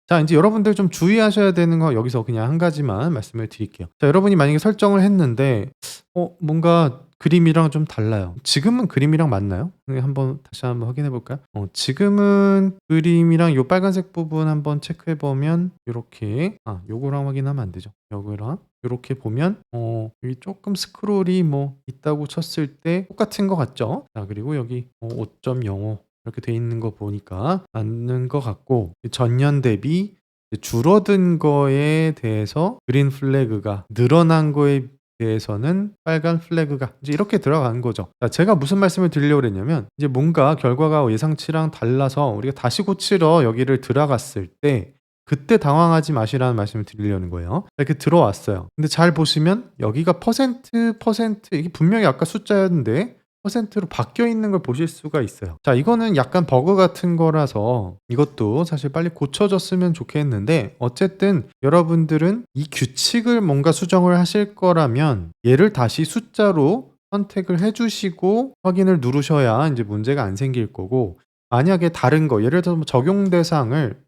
자 인제 여러분들 좀 주의하셔야 되는 거 여기서 그냥 한 가지만 말씀을 드릴게요. 자 여러분이 만약에 설정을 했는데 뭔가 그림이랑 좀 달라요. 지금은 그림이랑 맞나요? 한번 다시 한번 확인해 볼까요? 지금은 그림이랑 요 빨간색 부분 한번 체크해 보면 요렇게, 요거랑 확인하면 안 되죠. 요거랑 요렇게 보면 여기 쪼끔 스크롤이 뭐 있다고 쳤을 때 똑같은 것 같죠? 자 그리고 여기 5.05 이렇게 돼 있는 거 보니까 맞는 것 같고, 전년 대비 줄어든 거에 대해서 그린 플래그가, 늘어난 거에 대해서는 빨간 플래그가 이제 이렇게 들어간 거죠. 자 제가 무슨 말씀을 드리려고 그랬냐면 이제 뭔가 결과가 예상치랑 달라서 우리가 다시 고치러 여기를 들어갔을 때 그때 당황하지 마시라는 말씀을 드리려는 거예요. 이렇게 들어왔어요. 근데 잘 보시면 여기가 퍼센트 이게 분명히 아까 숫자였는데 퍼센트로 바뀌어 있는 걸 보실 수가 있어요. 자 이거는 약간 버그 같은 거라서 이것도 사실 빨리 고쳐졌으면 좋겠는데, 어쨌든 여러분들은 이 규칙을 뭔가 수정을 하실 거라면 얘를 다시 숫자로 선택을 해 주시고 확인을 누르셔야 인제 문제가 안 생길 거고, 만약에 다른 거 예를 들어서 뭐 적용 대상을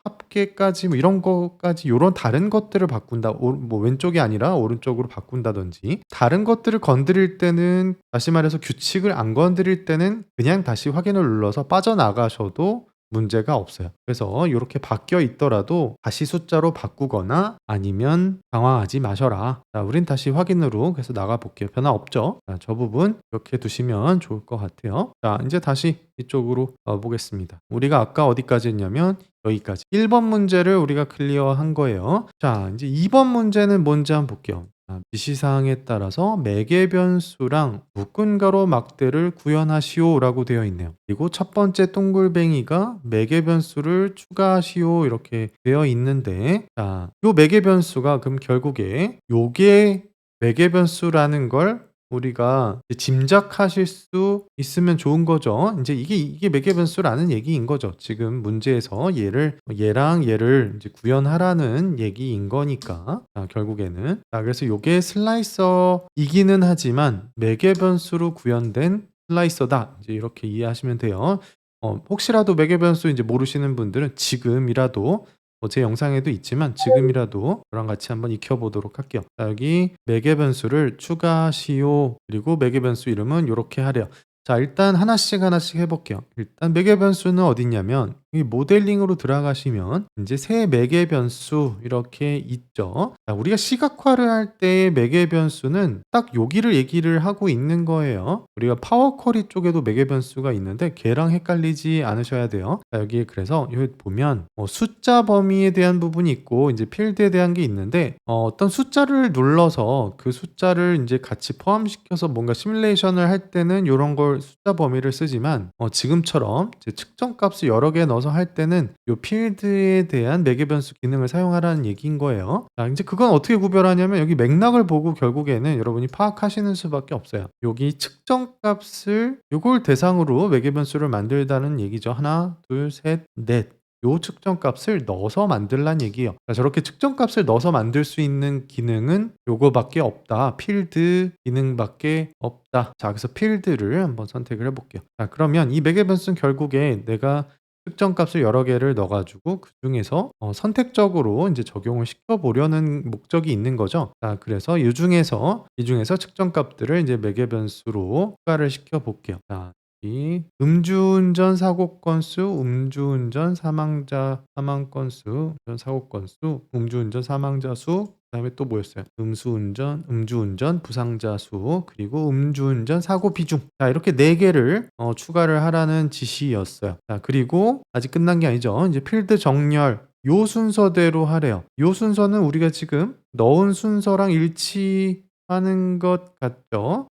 합계까지 뭐 이런 거까지 요런 다른 것들을 바꾼다, 뭐 왼쪽이 아니라 오른쪽으로 바꾼다든지 다른 것들을 건드릴 때는, 다시 말해서 규칙을 안 건드릴 때는 그냥 다시 확인을 눌러서 빠져나가셔도 문제가 없어요. 그래서 요렇게 바뀌어 있더라도 다시 숫자로 바꾸거나 아니면 당황하지 마셔라. 자 우린 다시 확인으로 그래서 나가 볼게요. 변화 없죠? 자 저 부분 이렇게 두시면 좋을 것 같아요. 자 인제 다시 이쪽으로 보겠습니다. 우리가 아까 어디까지 했냐면 여기까지. 1번 문제를 우리가 클리어한 거예요. 자 인제 2번 문제는 뭔지 한번 볼게요. 지시사항에 따라서 매개 변수랑 묶은 가로 막대를 구현하시오라고 되어 있네요. 그리고 첫 번째 동글뱅이가 매개 변수를 추가하시오 이렇게 되어 있는데, 자, 요 매개 변수가 그럼 결국에 요게 매개 변수라는 걸 우리가 이제 짐작하실 수 있으면 좋은 거죠. 인제 이게 매개 변수라는 얘기인 거죠. 지금 문제에서 얘랑 얘를 이제 구현하라는 얘기인 거니까. 자 결국에는. 자 그래서 요게 슬라이서이기는 하지만 매개 변수로 구현된 슬라이서다, 이제 이렇게 이해하시면 돼요. 혹시라도 매개 변수 인제 모르시는 분들은 지금이라도 제 영상에도 있지만 지금이라도 저랑 같이 한번 익혀 보도록 할게요. 자 여기 매개 변수를 추가하시오. 그리고 매개 변수 이름은 요렇게 하래요. 자 일단 하나씩 해 볼게요. 일단 매개 변수는 어디 있냐면 이 모델링으로 들어가시면 인제 새 매개 변수 이렇게 있죠. 자 우리가 시각화를 할 때의 매개 변수는 딱 여기를 얘기를 하고 있는 거예요. 우리가 파워 쿼리 쪽에도 매개 변수가 있는데 걔랑 헷갈리지 않으셔야 돼요. 자 여기 그래서 여기 보면 숫자 범위에 대한 부분이 있고 인제 필드에 대한 게 있는데, 어떤 숫자를 눌러서 그 숫자를 인제 같이 포함시켜서 뭔가 시뮬레이션을 할 때는 요런 걸 숫자 범위를 쓰지만, 지금처럼 이제 측정 값을 여러 개 넣어서 할 때는 요 필드에 대한 매개 변수 기능을 사용하라는 얘기인 거예요. 자 인제 그건 어떻게 구별하냐면 여기 맥락을 보고 결국에는 여러분이 파악하시는 수밖에 없어요. 여기 측정 값을 요걸 대상으로 매개 변수를 만들다는 얘기죠. 하나, 둘, 셋, 넷. 요 측정값을 넣어서 만들란 얘기예요. 자, 저렇게 측정값을 넣어서 만들 수 있는 기능은 요거밖에 없다. 필드 기능밖에 없다. 자, 그래서 필드를 한번 선택을 해 볼게요. 자, 그러면 이 매개 변수는 결국에 내가 특정값을 여러 개를 넣어 가지고 그중에서 선택적으로 인제 적용을 시켜 보려는 목적이 있는 거죠. 자, 그래서 이 중에서 측정값들을 인제 매개 변수로 추가를 시켜 볼게요. 자, 이 음주운전 사고 건수, 음주운전 사망자 사망 건수, 운전 사고 건수, 음주운전 사망자 수, 그다음에 또 뭐였어요? 음주운전 부상자 수, 그리고 음주운전 사고 비중. 자, 이렇게 4 개를 추가를 하라는 지시였어요. 자, 그리고 아직 끝난 게 아니죠. 이제 필드 정렬 요 순서대로 하래요. 요 순서는 우리가 지금 넣은 순서랑 일치하는 것 같죠?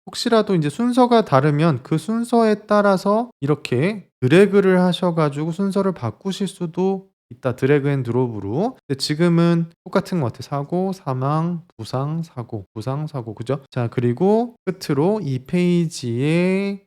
혹시라도 인제 순서가 다르면 그 순서에 따라서 이렇게 드래그를 하셔 가지고 순서를 바꾸실 수도 있다. 드래그 앤 드롭으로. 근데 지금은 똑같은 것 같아요. 사고, 사망, 부상, 사고, 부상, 사고. 그죠? 자, 그리고 끝으로 이 페이지에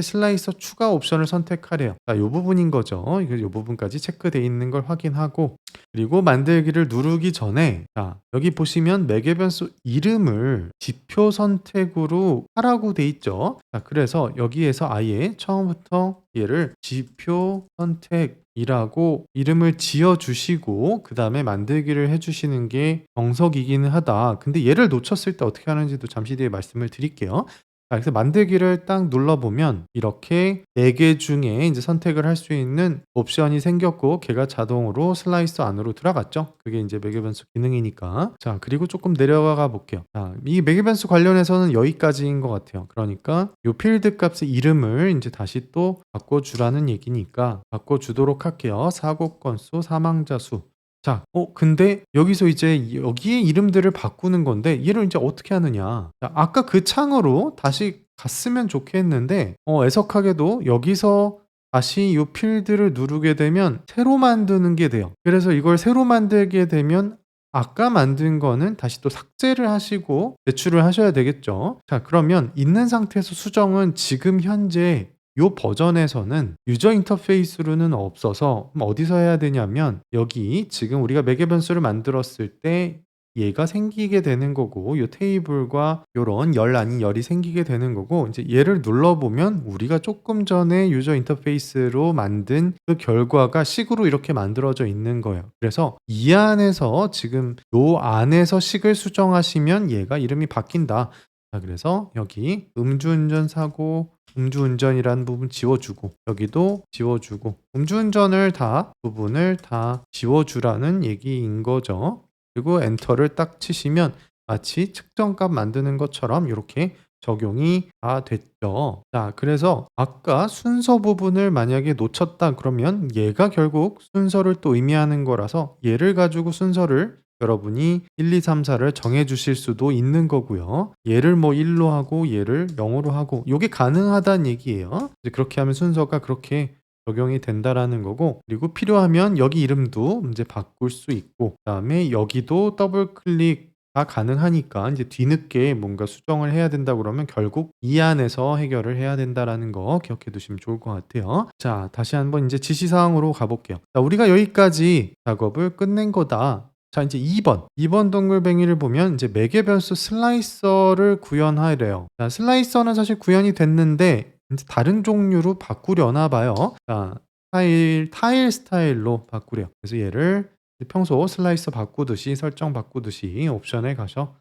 슬라이서 추가 옵션을 선택하래요. 자, 요 부분인 거죠. 이거 요 부분까지 체크돼 있는 걸 확인하고, 그리고 만들기를 누르기 전에 자, 여기 보시면 매개 변수 이름을 지표 선택으로 하라고 돼 있죠. 자, 그래서 여기에서 아예 처음부터 얘를 지표 선택이라고 이름을 지어 주시고 그다음에 만들기를 해 주시는 게 정석이기는 하다. 근데 얘를 놓쳤을 때 어떻게 하는지도 잠시 뒤에 말씀을 드릴게요. 자, 그래서 만들기를 딱 눌러 보면 이렇게 4개 중에 인제 선택을 할 수 있는 옵션이 생겼고 걔가 자동으로 슬라이서 안으로 들어갔죠. 그게 인제 매개 변수 기능이니까. 자, 그리고 쪼끔 내려가 볼게요. 자, 이 매개 변수 관련해서는 여기까지인 것 같아요. 그러니까 요 필드 값의 이름을 인제 다시 또 바꿔 주라는 얘기니까 바꿔 주도록 할게요. 사고 건수, 사망자 수. 자, 근데 여기서 이제 여기에 이름들을 바꾸는 건데 얘를 인제 어떻게 하느냐. 자, 아까 그 창으로 다시 갔으면 좋겠는데 애석하게도 여기서 다시 요 필드를 누르게 되면 새로 만드는 게 돼요. 그래서 이걸 새로 만들게 되면 아까 만든 거는 다시 또 삭제를 하시고 제출을 하셔야 되겠죠. 자, 그러면 있는 상태에서 수정은 지금 현재 요 버전에서는 유저 인터페이스로는 없어서 어디서 해야 되냐면 여기 지금 우리가 매개 변수를 만들었을 때 얘가 생기게 되는 거고 요 테이블과 요런 열 아닌 열이 생기게 되는 거고 인제 얘를 눌러 보면 우리가 쪼끔 전에 유저 인터페이스로 만든 그 결과가 식으로 이렇게 만들어져 있는 거예요. 그래서 이 안에서 지금 요 안에서 식을 수정하시면 얘가 이름이 바뀐다. 자, 그래서 여기 음주운전 사고 음주운전이라는 부분 지워주고 여기도 지워주고 음주운전을 다 부분을 다 지워주라는 얘기인 거죠. 그리고 엔터를 딱 치시면 마치 측정값 만드는 것처럼 이렇게 적용이 다 됐죠. 자, 그래서 아까 순서 부분을 만약에 놓쳤다 그러면 얘가 결국 순서를 또 의미하는 거라서 얘를 가지고 순서를 여러분이 1, 2, 3, 4를 정해 주실 수도 있는 거고요. 얘를 뭐 1로 하고 얘를 0으로 하고 요게 가능하다는 얘기예요. 이제 그렇게 하면 순서가 그렇게 적용이 된다라는 거고, 그리고 필요하면 여기 이름도 인제 바꿀 수 있고 그다음에 여기도 더블 클릭가 가능하니까 인제 뒤늦게 뭔가 수정을 해야 된다 그러면 결국 이 안에서 해결을 해야 된다라는 거 기억해 두시면 좋을 것 같아요. 자, 다시 한번 인제 지시 사항으로 가 볼게요. 자, 우리가 여기까지 작업을 끝낸 거다. 자, 인제 2번 동글뱅이를 보면 인제 매개 변수 슬라이서를 구현하래요. 자, 슬라이서는 사실 구현이 됐는데 인제 다른 종류로 바꾸려나 봐요. 자, 타일 스타일로 바꾸래요. 그래서 얘를 평소 슬라이서 바꾸듯이 설정 바꾸듯이 옵션에 가서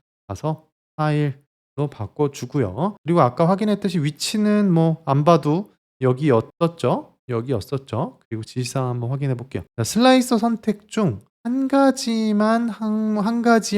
타일로 바꿔 주고요. 그리고 아까 확인했듯이 위치는 뭐 안 봐도 여기였었죠. 여기였었죠. 그리고 지시사항 한번 확인해 볼게요. 자, 슬라이서 선택 중 한 가지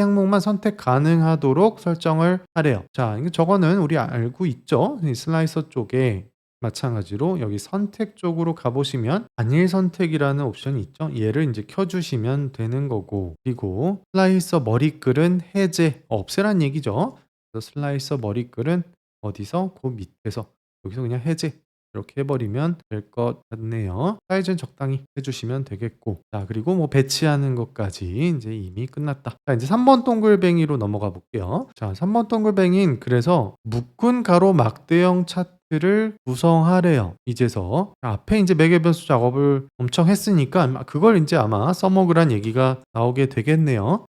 항목만 선택 가능하도록 설정을 하래요. 자, 이거 저거는 우리 알고 있죠. 이 슬라이서 쪽에 마찬가지로 여기 선택 쪽으로 가 보시면 단일 선택이라는 옵션이 있죠. 얘를 인제 켜 주시면 되는 거고, 그리고 슬라이서 머리글은 해제, 없애란 얘기죠. 그래서 슬라이서 머리글은 어디서? 고 밑에서 여기서 그냥 해제 이렇게 해 버리면 될 것 같네요. 사이즈는 적당히 해 주시면 되겠고, 자, 그리고 뭐 배치하는 것까지 인제 이미 끝났다. 자, 인제 3번 동글뱅이로 넘어가 볼게요. 자, 3번 동글뱅이는 그래서 묶은 가로 막대형 차 시트를 구성하래요 이제서. 앞에 인제 매개 변수 작업을 엄청 했으니까 아마 그걸 인제 아마 써먹으란 얘기가 나오게 되겠네요.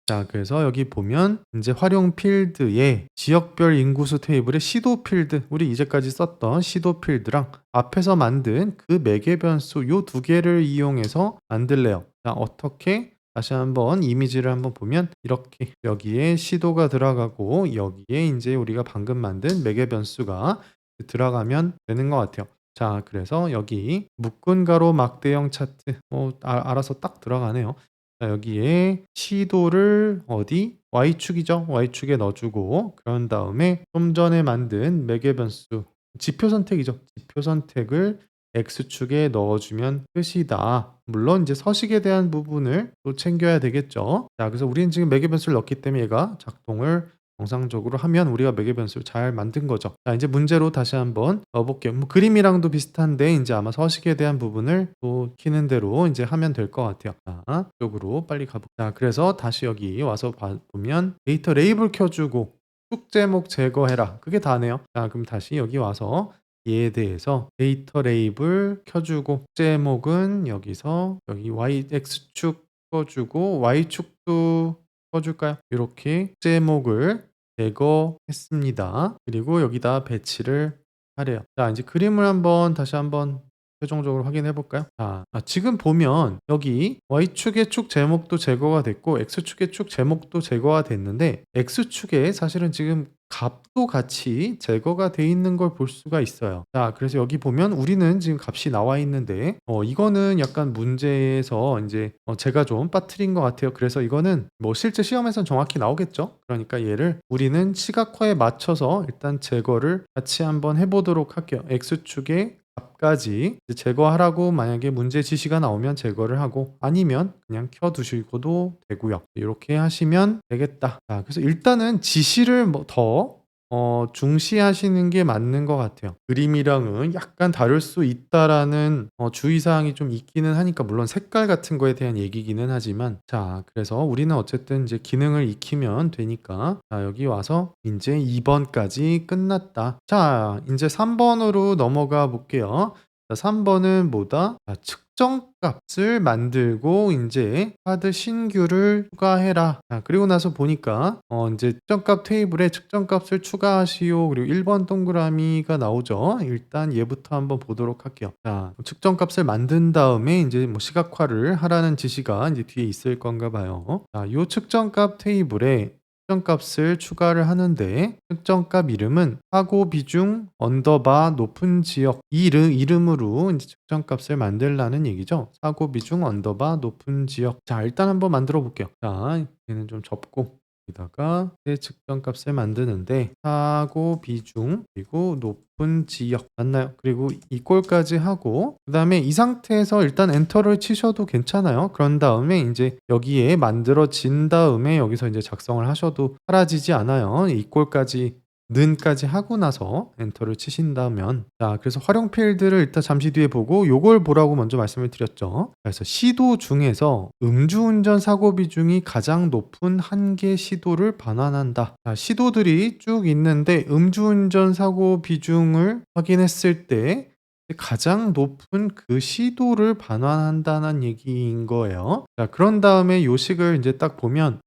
자 그래서 여기 보면 인제 활용 필드에 지역별 인구수 테이블의 시도 필드, 우리 이제까지 썼던 시도 필드랑 앞에서 만든 그 매개 변수 요 두 개를 이용해서 만들래요. 자 어떻게? 다시 한번 이미지를 한번 보면 이렇게 여기에 시도가 들어가고 여기에 인제 우리가 방금 만든 매개 변수가 들어가면 되는 것 같아요. 자 그래서 여기 묶은 가로 막대형 차트 알아서 딱 들어가네요. 자 여기에 시도를 어디? Y축이죠. Y축에 넣어 주고 그런 다음에 좀 전에 만든 매개 변수 지표 선택이죠. 지표 선택을 X축에 넣어 주면 끝이다. 물론 이제 서식에 대한 부분을 또 챙겨야 되겠죠. 자 그래서 우리는 지금 매개 변수를 넣었기 때문에 얘가 작동을 정상적으로 하면 우리가 매개 변수를 잘 만든 거죠. 자 이제 문제로 다시 한번 넣어 볼게요. 뭐 그림이랑도 비슷한데 인제 아마 서식에 대한 부분을 또 시키는 대로 인제 하면 될 것 같아요. 자 이쪽으로 빨리 가 자 그래서 다시 여기 와서 보면 데이터 레이블 켜 주고 축 제목 제거해라. 그게 다네요. 자 그럼 다시 여기 와서 얘에 대해서 데이터 레이블 켜 주고 제목은 여기서 여기 X축 꺼 주고 Y축도 꺼 줄까요? 요렇게 제목을 제거했습니다. 그리고 여기다 배치를 하래요. 자 인제 그림을 다시 한번 최종적으로 확인해 볼까요? 자 지금 보면 여기 Y축의 축 제목도 제거가 됐고 X축의 축 제목도 제거가 됐는데 X축에 사실은 지금 값도 같이 제거가 돼 있는 걸 볼 수가 있어요. 자 그래서 여기 보면 우리는 지금 값이 나와 있는데 이거는 약간 문제에서 인제 제가 좀 빠뜨린 것 같아요. 그래서 이거는 뭐 실제 시험에선 정확히 나오겠죠. 그러니까 얘를 우리는 시각화에 맞춰서 일단 제거를 같이 한번 해 보도록 할게요. X축의 값까지 이제 제거하라고 만약에 문제 지시가 나오면 제거를 하고 아니면 그냥 켜 두시고도 되고요. 요렇게 하시면 되겠다. 자 그래서 일단은 지시를 뭐 더 중시하시는 게 맞는 것 같아요. 그림이랑은 약간 다를 수 있다라는 주의사항이 좀 있기는 하니까 물론 색깔 같은 거에 대한 얘기기는 하지만 자 그래서 우리는 어쨌든 이제 기능을 익히면 되니까 자 여기 와서 인제 2 번까지 끝났다. 자 인제 3 번으로 넘어가 볼게요. 자 3 번은 뭐다? 측정 값을 만들고 인제 카드 신규를 추가해라. 자 그리고 나서 보니까 인제 측정값 테이블에 측정값을 추가하시오. 그리고 1번 동그라미가 나오죠. 일단 얘부터 한번 보도록 할게요. 자 측정값을 만든 다음에 인제 뭐 시각화를 하라는 지시가 인제 뒤에 있을 건가 봐요. 자 요 측정값 테이블에 측정값을 추가를 하는데 측정값 이름은 사고 비중 언더바 높은 지역 이 이름으로 인제 측정값을 만들라는 얘기죠. 사고 비중 언더바 높은 지역. 자 일단 한번 만들어 볼게요. 자 얘는 좀 접고 여기다가 새 측정값을 만드는데 사고 비중 그리고 높은 지역 맞나요? 그리고 이꼴까지 하고 그다음에 이 상태에서 일단 엔터를 치셔도 괜찮아요. 그런 다음에 인제 여기에 만들어진 다음에 여기서 인제 작성을 하셔도 사라지지 않아요. 이꼴까지 는까지 하고 나서 엔터를 치신다면 자 그래서 활용 필드를 일단 잠시 뒤에 보고 요걸 보라고 먼저 말씀을 드렸죠. 그래서 시도 중에서 음주운전 사고 비중이 가장 높은 한 개 시도를 반환한다. 자 시도들이 쭉 있는데 음주운전 사고 비중을 확인했을 때 가장 높은 그 시도를 반환한다는 얘기인 거예요. 자 그런 다음에 요식을 인제 딱 보면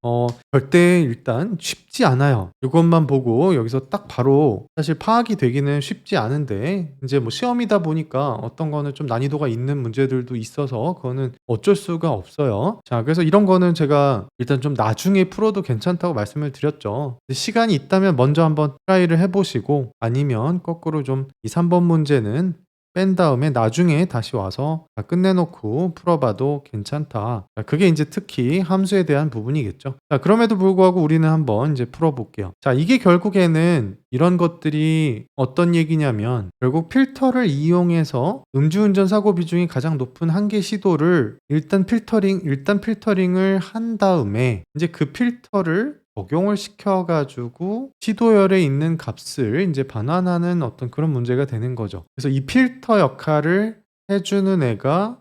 절대 일단 쉽지 않아요. 요것만 보고 여기서 딱 바로 사실 파악이 되기는 쉽지 않은데 인제 뭐 시험이다 보니까 어떤 거는 좀 난이도가 있는 문제들도 있어서 그거는 어쩔 수가 없어요. 자 그래서 이런 거는 제가 일단 좀 나중에 풀어도 괜찮다고 말씀을 드렸죠. 시간이 있다면 먼저 한번 트라이를 해 보시고 아니면 거꾸로 좀 이 3번 문제는 뺀 다음에 나중에 다시 와서 다 끝내 놓고 풀어 봐도 괜찮다. 자 그게 인제 특히 함수에 대한 부분이겠죠. 자 그럼에도 불구하고 우리는 한번 인제 풀어 볼게요. 자 이게 결국에는 이런 것들이 어떤 얘기냐면 결국 필터를 이용해서 음주운전 사고 비중이 가장 높은 한 개 시도를 일단 필터링을 한 다음에 인제 그 필터를 적용을 시켜 가지고 시도열에 있는 값을 인제 반환하는 어떤 그런 문제가 되는 거죠. 그래서 이 필터 역할을 해 주는 애가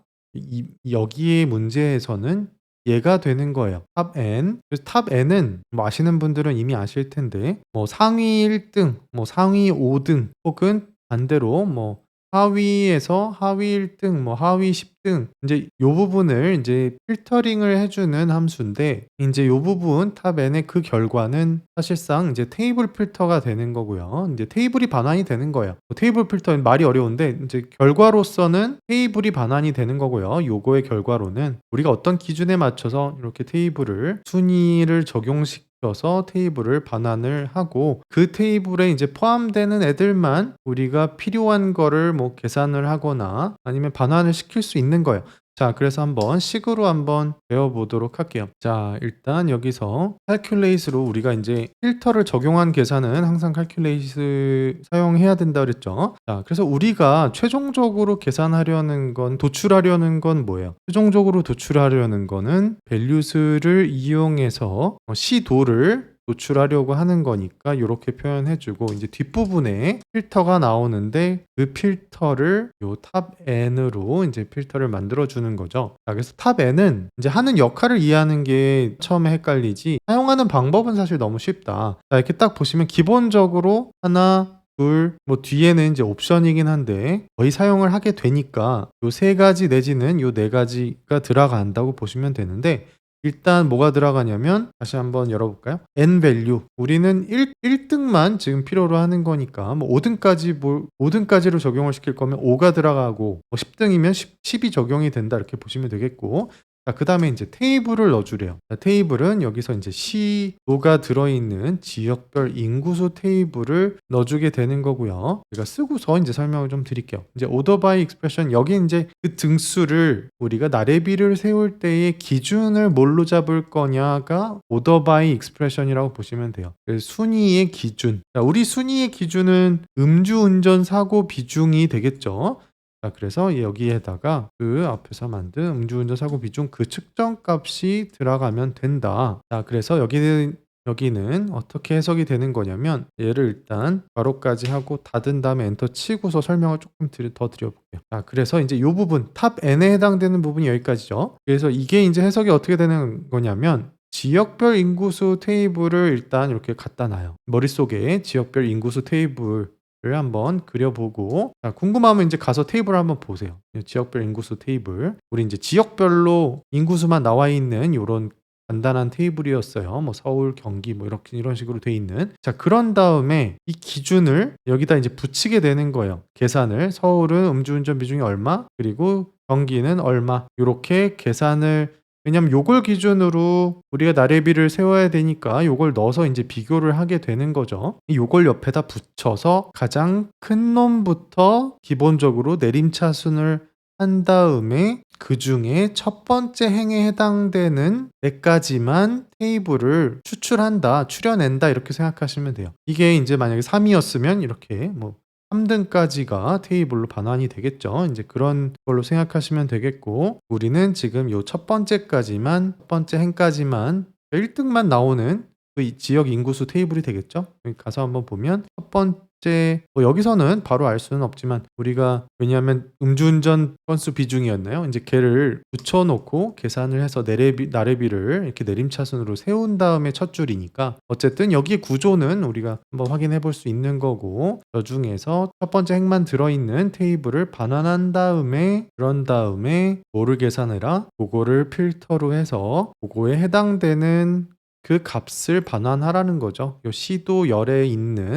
여기의 문제에서는 얘가 되는 거예요. 탑 n. 그래서 탑 n은 뭐 아시는 분들은 이미 아실 텐데 뭐 상위 1등 뭐 상위 5등 혹은 반대로 뭐 하위에서 하위 1 등 뭐 하위 10등 인제 요 부분을 인제 필터링을 해 주는 함수인데 인제 요 부분 탑 n의 그 결과는 사실상 이제 테이블 필터가 되는 거고요. 인제 테이블이 반환이 되는 거예요. 뭐 테이블 필터는 말이 어려운데 인제 결과로서는 테이블이 반환이 되는 거고요. 요거의 결과로는 우리가 어떤 기준에 맞춰서 이렇게 테이블을 순위를 적용시켜서 테이블을 반환을 하고 그 테이블에 인제 포함되는 애들만 우리가 필요한 거를 뭐 계산을 하거나 아니면 반환을 시킬 수 있는 거예요. 자 그래서 한번 식으로 한번 배워 보도록 할게요. 자 일단 여기서 calculate로 우리가 인제 필터를 적용한 계산은 항상 calculate 사용해야 된다 그랬죠. 자 그래서 우리가 최종적으로 계산하려는 건 도출하려는 건 뭐예요? 최종적으로 도출하려는 거는 values를 이용해서 시도를 도출하려고 하는 거니까 요렇게 표현해 주고 인제 뒷부분에 필터가 나오는데 그 필터를 요 탑 n으로 인제 필터를 만들어 주는 거죠. 자 그래서 탑 n은 인제 하는 역할을 이해하는 게 처음에 헷갈리지 사용하는 방법은 사실 너무 쉽다. 자 이렇게 딱 보시면 기본적으로 하나 둘 뭐 뒤에는 인제 옵션이긴 한데 거의 사용을 하게 되니까 요 3 가지 내지는 요 4 가지가 들어간다고 보시면 되는데 일단 뭐가 들어가냐면 다시 한번 열어 볼까요? n value 우리는 1 등만 지금 필요로 하는 거니까 뭐 5 등까지 5 등까지로 적용을 시킬 거면 5가 들어가고 뭐 10 등이면 10이 적용이 된다 이렇게 보시면 되겠고 자 그다음에 인제 테이블을 넣어 주래요. 자 테이블은 여기서 인제 시도가 들어 있는 지역별 인구수 테이블을 넣어 주게 되는 거고요. 제가 쓰고서 인제 설명을 좀 드릴게요. 인제 order by expression 여기 인제 그 등수를 우리가 나래비를 세울 때의 기준을 뭘로 잡을 거냐가 order by expression이라고 보시면 돼요. 그 순위의 기준. 자 우리 순위의 기준은 음주운전 사고 비중이 되겠죠. 자 그래서 여기에다가 그 앞에서 만든 음주운전 사고 비중 그 측정 값이 들어가면 된다. 자 그래서 여기는 어떻게 해석이 되는 거냐면 얘를 일단 괄호까지 하고 닫은 다음에 엔터 치고서 설명을 조금 더 드려볼게요. 자 그래서 인제 요 부분 탑 n에 해당되는 부분이 여기까지죠. 그래서 이게 인제 해석이 어떻게 되는 거냐면 지역별 인구수 테이블을 일단 이렇게 갖다 놔요. 머릿속에 지역별 인구수 테이블을 한번 그려보고 자 궁금하면 인제 가서 테이블을 한번 보세요. 지역별 인구수 테이블. 우리 인제 지역별로 인구수만 나와 있는 요런 간단한 테이블이었어요. 뭐 서울, 경기 뭐 이렇게 이런 식으로 돼 있는. 자 그런 다음에 이 기준을 여기다 인제 붙이게 되는 거예요. 계산을 서울은 음주운전 비중이 얼마 그리고 경기는 얼마 요렇게 계산을 왜냐면 요걸 기준으로 우리가 나래비를 세워야 되니까 요걸 넣어서 인제 비교를 하게 되는 거죠. 요걸 옆에다 붙여서 가장 큰 놈부터 기본적으로 내림차순을 한 다음에 그중에 첫 번째 행에 해당되는 몇 가지만 테이블을 추출한다, 추려낸다 이렇게 생각하시면 돼요. 이게 인제 만약에 3 이었으면 이렇게 뭐 3 등까지가 테이블로 반환이 되겠죠. 인제 그런 걸로 생각하시면 되겠고 우리는 지금 요 첫 번째까지만 첫 번째 행까지만 1 등만 나오는 그 지역 인구수 테이블이 되겠죠. 여기 가서 한번 보면 첫 번째 뭐 여기서는 바로 알 수는 없지만 우리가 왜냐하면 음주운전 건수 비중이었나요? 인제 걔를 붙여 놓고 계산을 해서 나래비를 이렇게 내림차순으로 세운 다음에 첫 줄이니까 어쨌든 여기 구조는 우리가 한번 확인해 볼 수 있는 거고 그중에서 첫 번째 행만 들어 있는 테이블을 반환한 다음에 그런 다음에 뭐를 계산해라? 고거를 필터로 해서 고거에 해당되는 그 값을 반환하라는 거죠. 요 시도 열에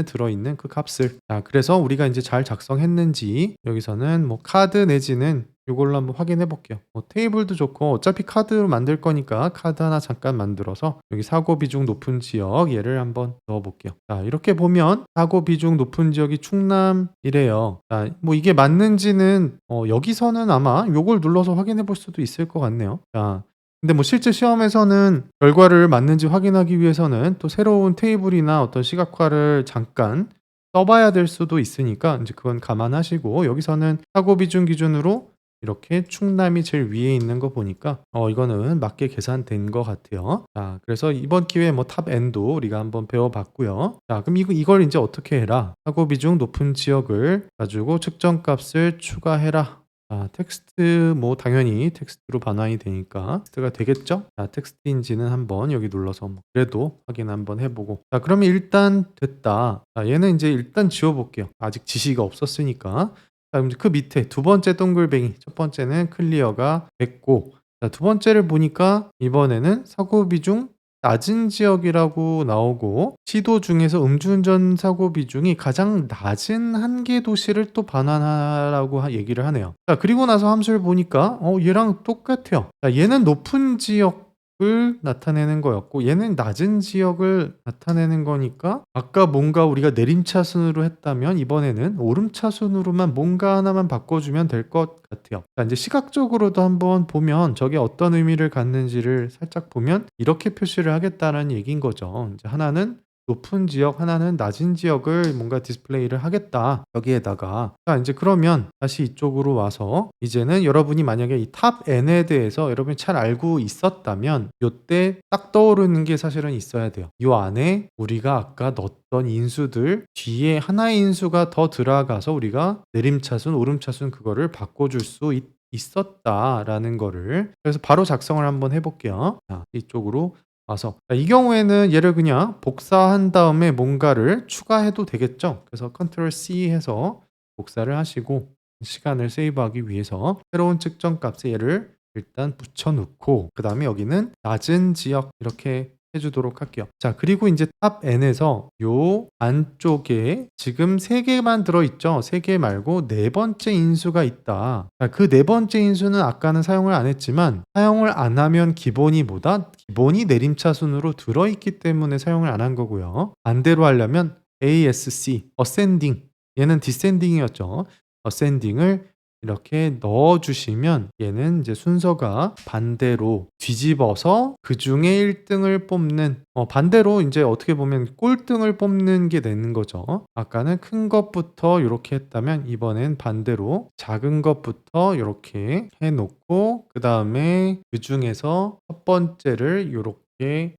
들어 있는 그 값을. 자 그래서 우리가 인제 잘 작성했는지 여기서는 뭐 카드 내지는 요걸로 한번 확인해 볼게요. 뭐 테이블도 좋고 어차피 카드로 만들 거니까 카드 하나 잠깐 만들어서 여기 사고 비중 높은 지역 얘를 한번 넣어 볼게요. 자 이렇게 보면 사고 비중 높은 지역이 충남이래요. 자 뭐 이게 맞는지는 여기서는 아마 요걸 눌러서 확인해 볼 수도 있을 것 같네요. 자 근데 뭐 실제 시험에서는 결과를 맞는지 확인하기 위해서는 또 새로운 테이블이나 어떤 시각화를 잠깐 써 봐야 될 수도 있으니까 인제 그건 감안하시고 여기서는 사고 비중 기준으로 이렇게 충남이 제일 위에 있는 거 보니까 이거는 맞게 계산된 것 같아요. 자 그래서 이번 기회에 뭐 탑 n도 우리가 한번 배워 봤고요. 자 그럼 이걸 인제 어떻게 해라. 사고 비중 높은 지역을 가지고 측정값을 추가해라. 자, 텍스트 뭐 당연히 텍스트로 반환이 되니까 텍스트가 되겠죠? 자, 텍스트인지는 한번 여기 눌러서 뭐 그래도 확인 한번 해보고. 자, 그러면 일단 됐다. 자, 얘는 이제 일단 지워볼게요. 아직 지시가 없었으니까. 자, 그럼 그 밑에 두 번째 동글뱅이, 첫 번째는 클리어가 됐고, 자, 두 번째를 보니까 이번에는 사고 비중 낮은 지역이라고 나오고, 시도 중에서 음주운전 사고 비중이 가장 낮은 한 개 도시를 또 반환하라고 얘기를 하네요. 자, 그리고 나서 함수를 보니까 얘랑 똑같아요. 자, 얘는 높은 지역을 나타내는 거였고, 얘는 낮은 지역을 나타내는 거니까, 아까 뭔가 우리가 내림차순으로 했다면 이번에는 오름차순으로만 뭔가 하나만 바꿔주면 될 것 같아요. 자, 이제 시각적으로도 한번 보면 저게 어떤 의미를 갖는지를 살짝 보면 이렇게 표시를 하겠다는 얘기인 거죠. 이제 하나는 높은 지역, 하나는 낮은 지역을 뭔가 디스플레이를 하겠다. 여기에다가. 자, 이제 그러면 다시 이쪽으로 와서 이제는 여러분이 만약에 이 탑 n에 대해서 여러분이 잘 알고 있었다면 요때 딱 떠오르는 게 사실은 있어야 돼요. 요 안에 우리가 아까 넣었던 인수들 뒤에 하나의 인수가 더 들어가서 우리가 내림차순, 오름차순 그거를 바꿔줄 수 있었다라는 거를. 그래서 바로 작성을 한번 해볼게요. 자, 이쪽으로 와서. 자, 이 경우에는 얘를 그냥 복사한 다음에 뭔가를 추가해도 되겠죠. 그래서 컨트롤 C 해서 복사를 하시고 시간을 세이브하기 위해서 새로운 측정 값에 얘를 일단 붙여놓고 그 다음에 여기는 낮은 지역 이렇게 해주도록 할게요. 자, 그리고 이제 탑 n에서 요 안쪽에 지금 3개만 들어있죠. 3개 말고 네 번째 인수가 있다. 그 네 번째 인수는 아까는 사용을 안 했지만 사용을 안 하면 기본이 뭐다? 기본이 내림차순으로 들어있기 때문에 사용을 안 한 거고요. 반대로 하려면 ASC, Ascending, 얘는 Descending이었죠. Ascending을 이렇게 넣어주시면 얘는 이제 순서가 반대로 뒤집어서 그 중에 1등을 뽑는 반대로 이제 어떻게 보면 꼴등을 뽑는 게 되는 거죠. 아까는 큰 것부터 이렇게 했다면 이번엔 반대로 작은 것부터 이렇게 해놓고 그 다음에 그 중에서 첫 번째를 이렇게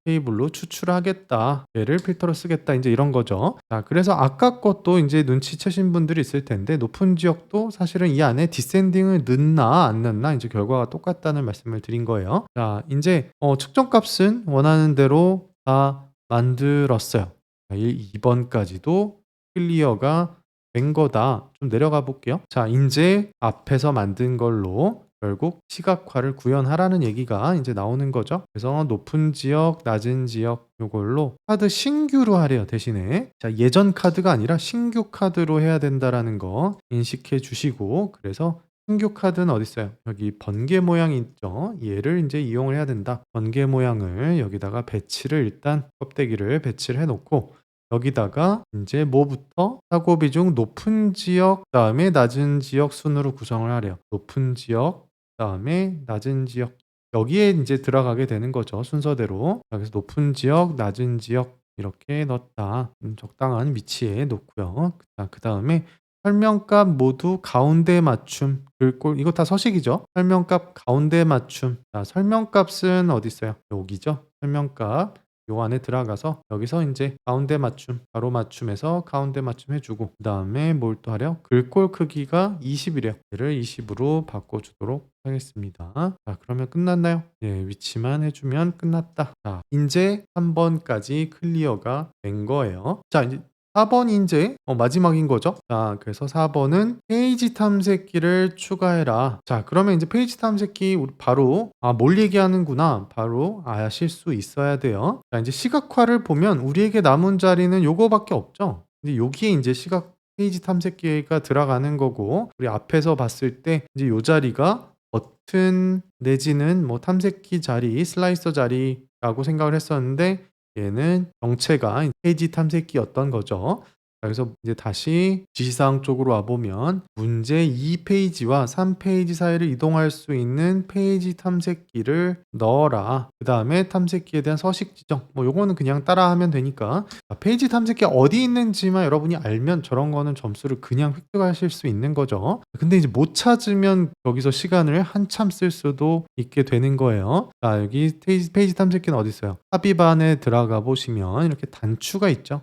테이블로 추출하겠다. 얘를 필터로 쓰겠다. 이제 이런 거죠. 자, 그래서 아까 것도 이제 눈치채신 분들이 있을 텐데 높은 지역도 사실은 이 안에 디센딩을 넣나 안 넣나 이제 결과가 똑같다는 말씀을 드린 거예요. 자, 이제 측정값은 원하는 대로 다 만들었어요. 2번까지도 클리어가 된 거다. 좀 내려가 볼게요. 자, 이제 앞에서 만든 걸로 결국 시각화를 구현하라는 얘기가 이제 나오는 거죠. 그래서 높은 지역, 낮은 지역 요걸로 카드 신규로 하래요. 대신에 자, 예전 카드가 아니라 신규 카드로 해야 된다라는 거 인식해 주시고 그래서 신규 카드는 어디 있어요? 여기 번개 모양이 있죠. 얘를 이제 이용을 해야 된다. 번개 모양을 여기다가 배치를 일단 껍데기를 배치를 해놓고 여기다가 이제 뭐부터 사고 비중 높은 지역 그다음에 낮은 지역 순으로 구성을 하래요. 높은 지역 그다음에 낮은 지역 여기에 이제 들어가게 되는 거죠. 순서대로. 그래서 높은 지역, 낮은 지역 이렇게 넣었다. 적당한 위치에 놓고요. 자, 그다음에 설명값 모두 가운데 맞춤. 글꼴 이거 다 서식이죠. 설명값 가운데 맞춤. 자, 설명값은 어디 있어요? 여기죠. 설명값 요 안에 들어가서 여기서 이제 가운데 맞춤, 가로 맞춤에서 가운데 맞춤 해주고 그 다음에 뭘 또 하려? 글꼴 크기가 20이래요. 얘를 20으로 바꿔주도록 하겠습니다. 자, 그러면 끝났나요? 네, 위치만 해주면 끝났다. 자, 이제 3번까지 클리어가 된 거예요. 자, 이제 4번 이제 마지막인 거죠. 자, 그래서 4번은 페이지 탐색기를 추가해라. 자, 그러면 이제 페이지 탐색기 우리 바로 뭘 얘기하는구나 바로 아실 수 있어야 돼요. 자, 이제 시각화를 보면 우리에게 남은 자리는 요거밖에 없죠. 근데 여기에 이제 시각 페이지 탐색기가 들어가는 거고 우리 앞에서 봤을 때 이제 요 자리가 버튼 내지는 뭐 탐색기 자리, 슬라이서 자리라고 생각을 했었는데 얘는 정체가 페이지 탐색기였던 거죠. 그래서 이제 다시 지시사항 쪽으로 와보면 문제 2페이지와 3페이지 사이를 이동할 수 있는 페이지 탐색기를 넣어라. 그 다음에 탐색기에 대한 서식 지정. 뭐 요거는 그냥 따라하면 되니까 페이지 탐색기 어디 있는지만 여러분이 알면 저런 거는 점수를 그냥 획득하실 수 있는 거죠. 근데 이제 못 찾으면 여기서 시간을 한참 쓸 수도 있게 되는 거예요. 자, 여기 페이지 탐색기는 어디 있어요? 합의반에 들어가 보시면 이렇게 단추가 있죠.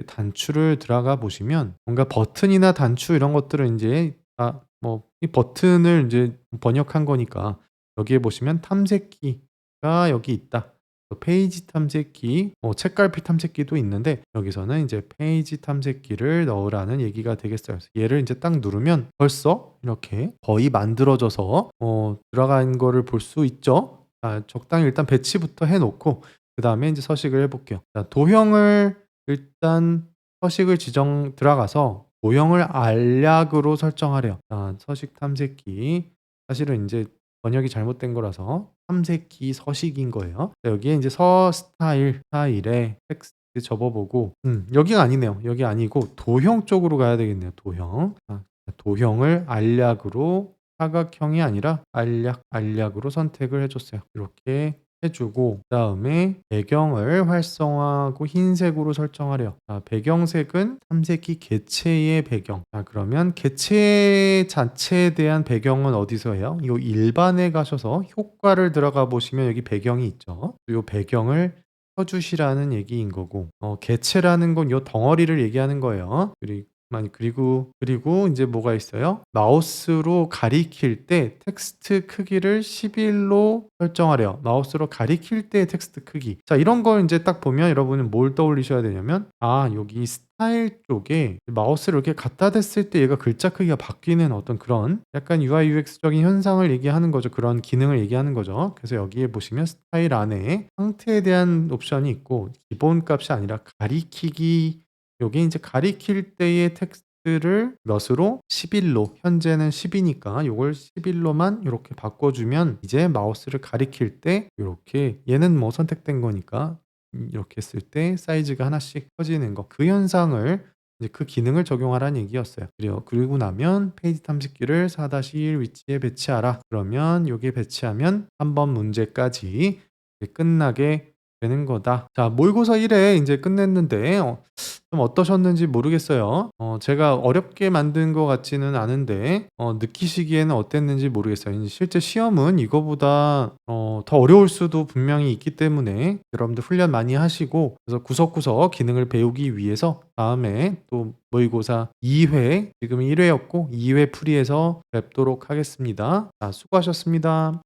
단추를 들어가 보시면 뭔가 버튼이나 단추 이런 것들은 이제 뭐 이 버튼을 인제 번역한 거니까 여기에 보시면 탐색기가 여기 있다. 페이지 탐색기, 책갈피 탐색기도 있는데 여기서는 인제 페이지 탐색기를 넣으라는 얘기가 되겠어요. 그래서 얘를 인제 딱 누르면 벌써 이렇게 거의 만들어져서 들어간 거를 볼 수 있죠. 적당히 일단 배치부터 해 놓고 그다음에 인제 서식을 해 볼게요. 자, 도형을 일단 서식을 들어가서 도형을 알약으로 설정하래요. 자, 서식 탐색기. 사실은 인제 번역이 잘못된 거라서 탐색기 서식인 거예요. 자, 여기에 인제 스타일에 텍스트 접어 보고 여기가 아니네요. 여기 아니고 도형 쪽으로 가야 되겠네요, 도형. 도형을 알약으로 사각형이 아니라 알약으로 선택을 해 줬어요. 이렇게 해 주고 그다음에 배경을 활성화하고 흰색으로 설정하래요. 자, 배경색은 탐색기 개체의 배경. 자, 그러면 개체 자체에 대한 배경은 어디서 해요? 요 일반에 가셔서 효과를 들어가 보시면 여기 배경이 있죠. 요 배경을 켜 주시라는 얘기인 거고 개체라는 건 요 덩어리를 얘기하는 거예요. 그리고 인제 뭐가 있어요? 마우스로 가리킬 때 텍스트 크기를 11로 설정하래요. 마우스로 가리킬 때의 텍스트 크기. 자, 이런 걸 인제 딱 보면 여러분은 뭘 떠올리셔야 되냐면 여기 스타일 쪽에 마우스를 이렇게 갖다 댔을 때 얘가 글자 크기가 바뀌는 어떤 그런 약간 UI UX적인 현상을 얘기하는 거죠. 그런 기능을 얘기하는 거죠. 그래서 여기에 보시면 스타일 안에 상태에 대한 옵션이 있고 기본 값이 아니라 가리키기, 요게 인제 가리킬 때의 텍스트를 몇으로 11로, 현재는 10 이니까 요걸 11 로만 요렇게 바꿔 주면 이제 마우스를 가리킬 때 요렇게 얘는 뭐 선택된 거니까 이렇게 했을 때 사이즈가 하나씩 커지는 거. 그 현상을 이제 그 기능을 적용하라는 얘기였어요. 그리고 나면 페이지 탐색기를 4-1 위치에 배치하라. 그러면 요게 배치하면 3번 문제까지 이제 끝나게 되는 거다. 자, 모의고사 1회 인제 끝냈는데 좀 어떠셨는지 모르겠어요. 제가 어렵게 만든 것 같지는 않은데 느끼시기에는 어땠는지 모르겠어요. 이제 실제 시험은 이거보다 더 어려울 수도 분명히 있기 때문에 여러분들 훈련 많이 하시고 그래서 구석구석 기능을 배우기 위해서 다음에 또 모의고사 2회, 지금 1 회였고 2회 풀이해서 뵙도록 하겠습니다. 자, 수고하셨습니다.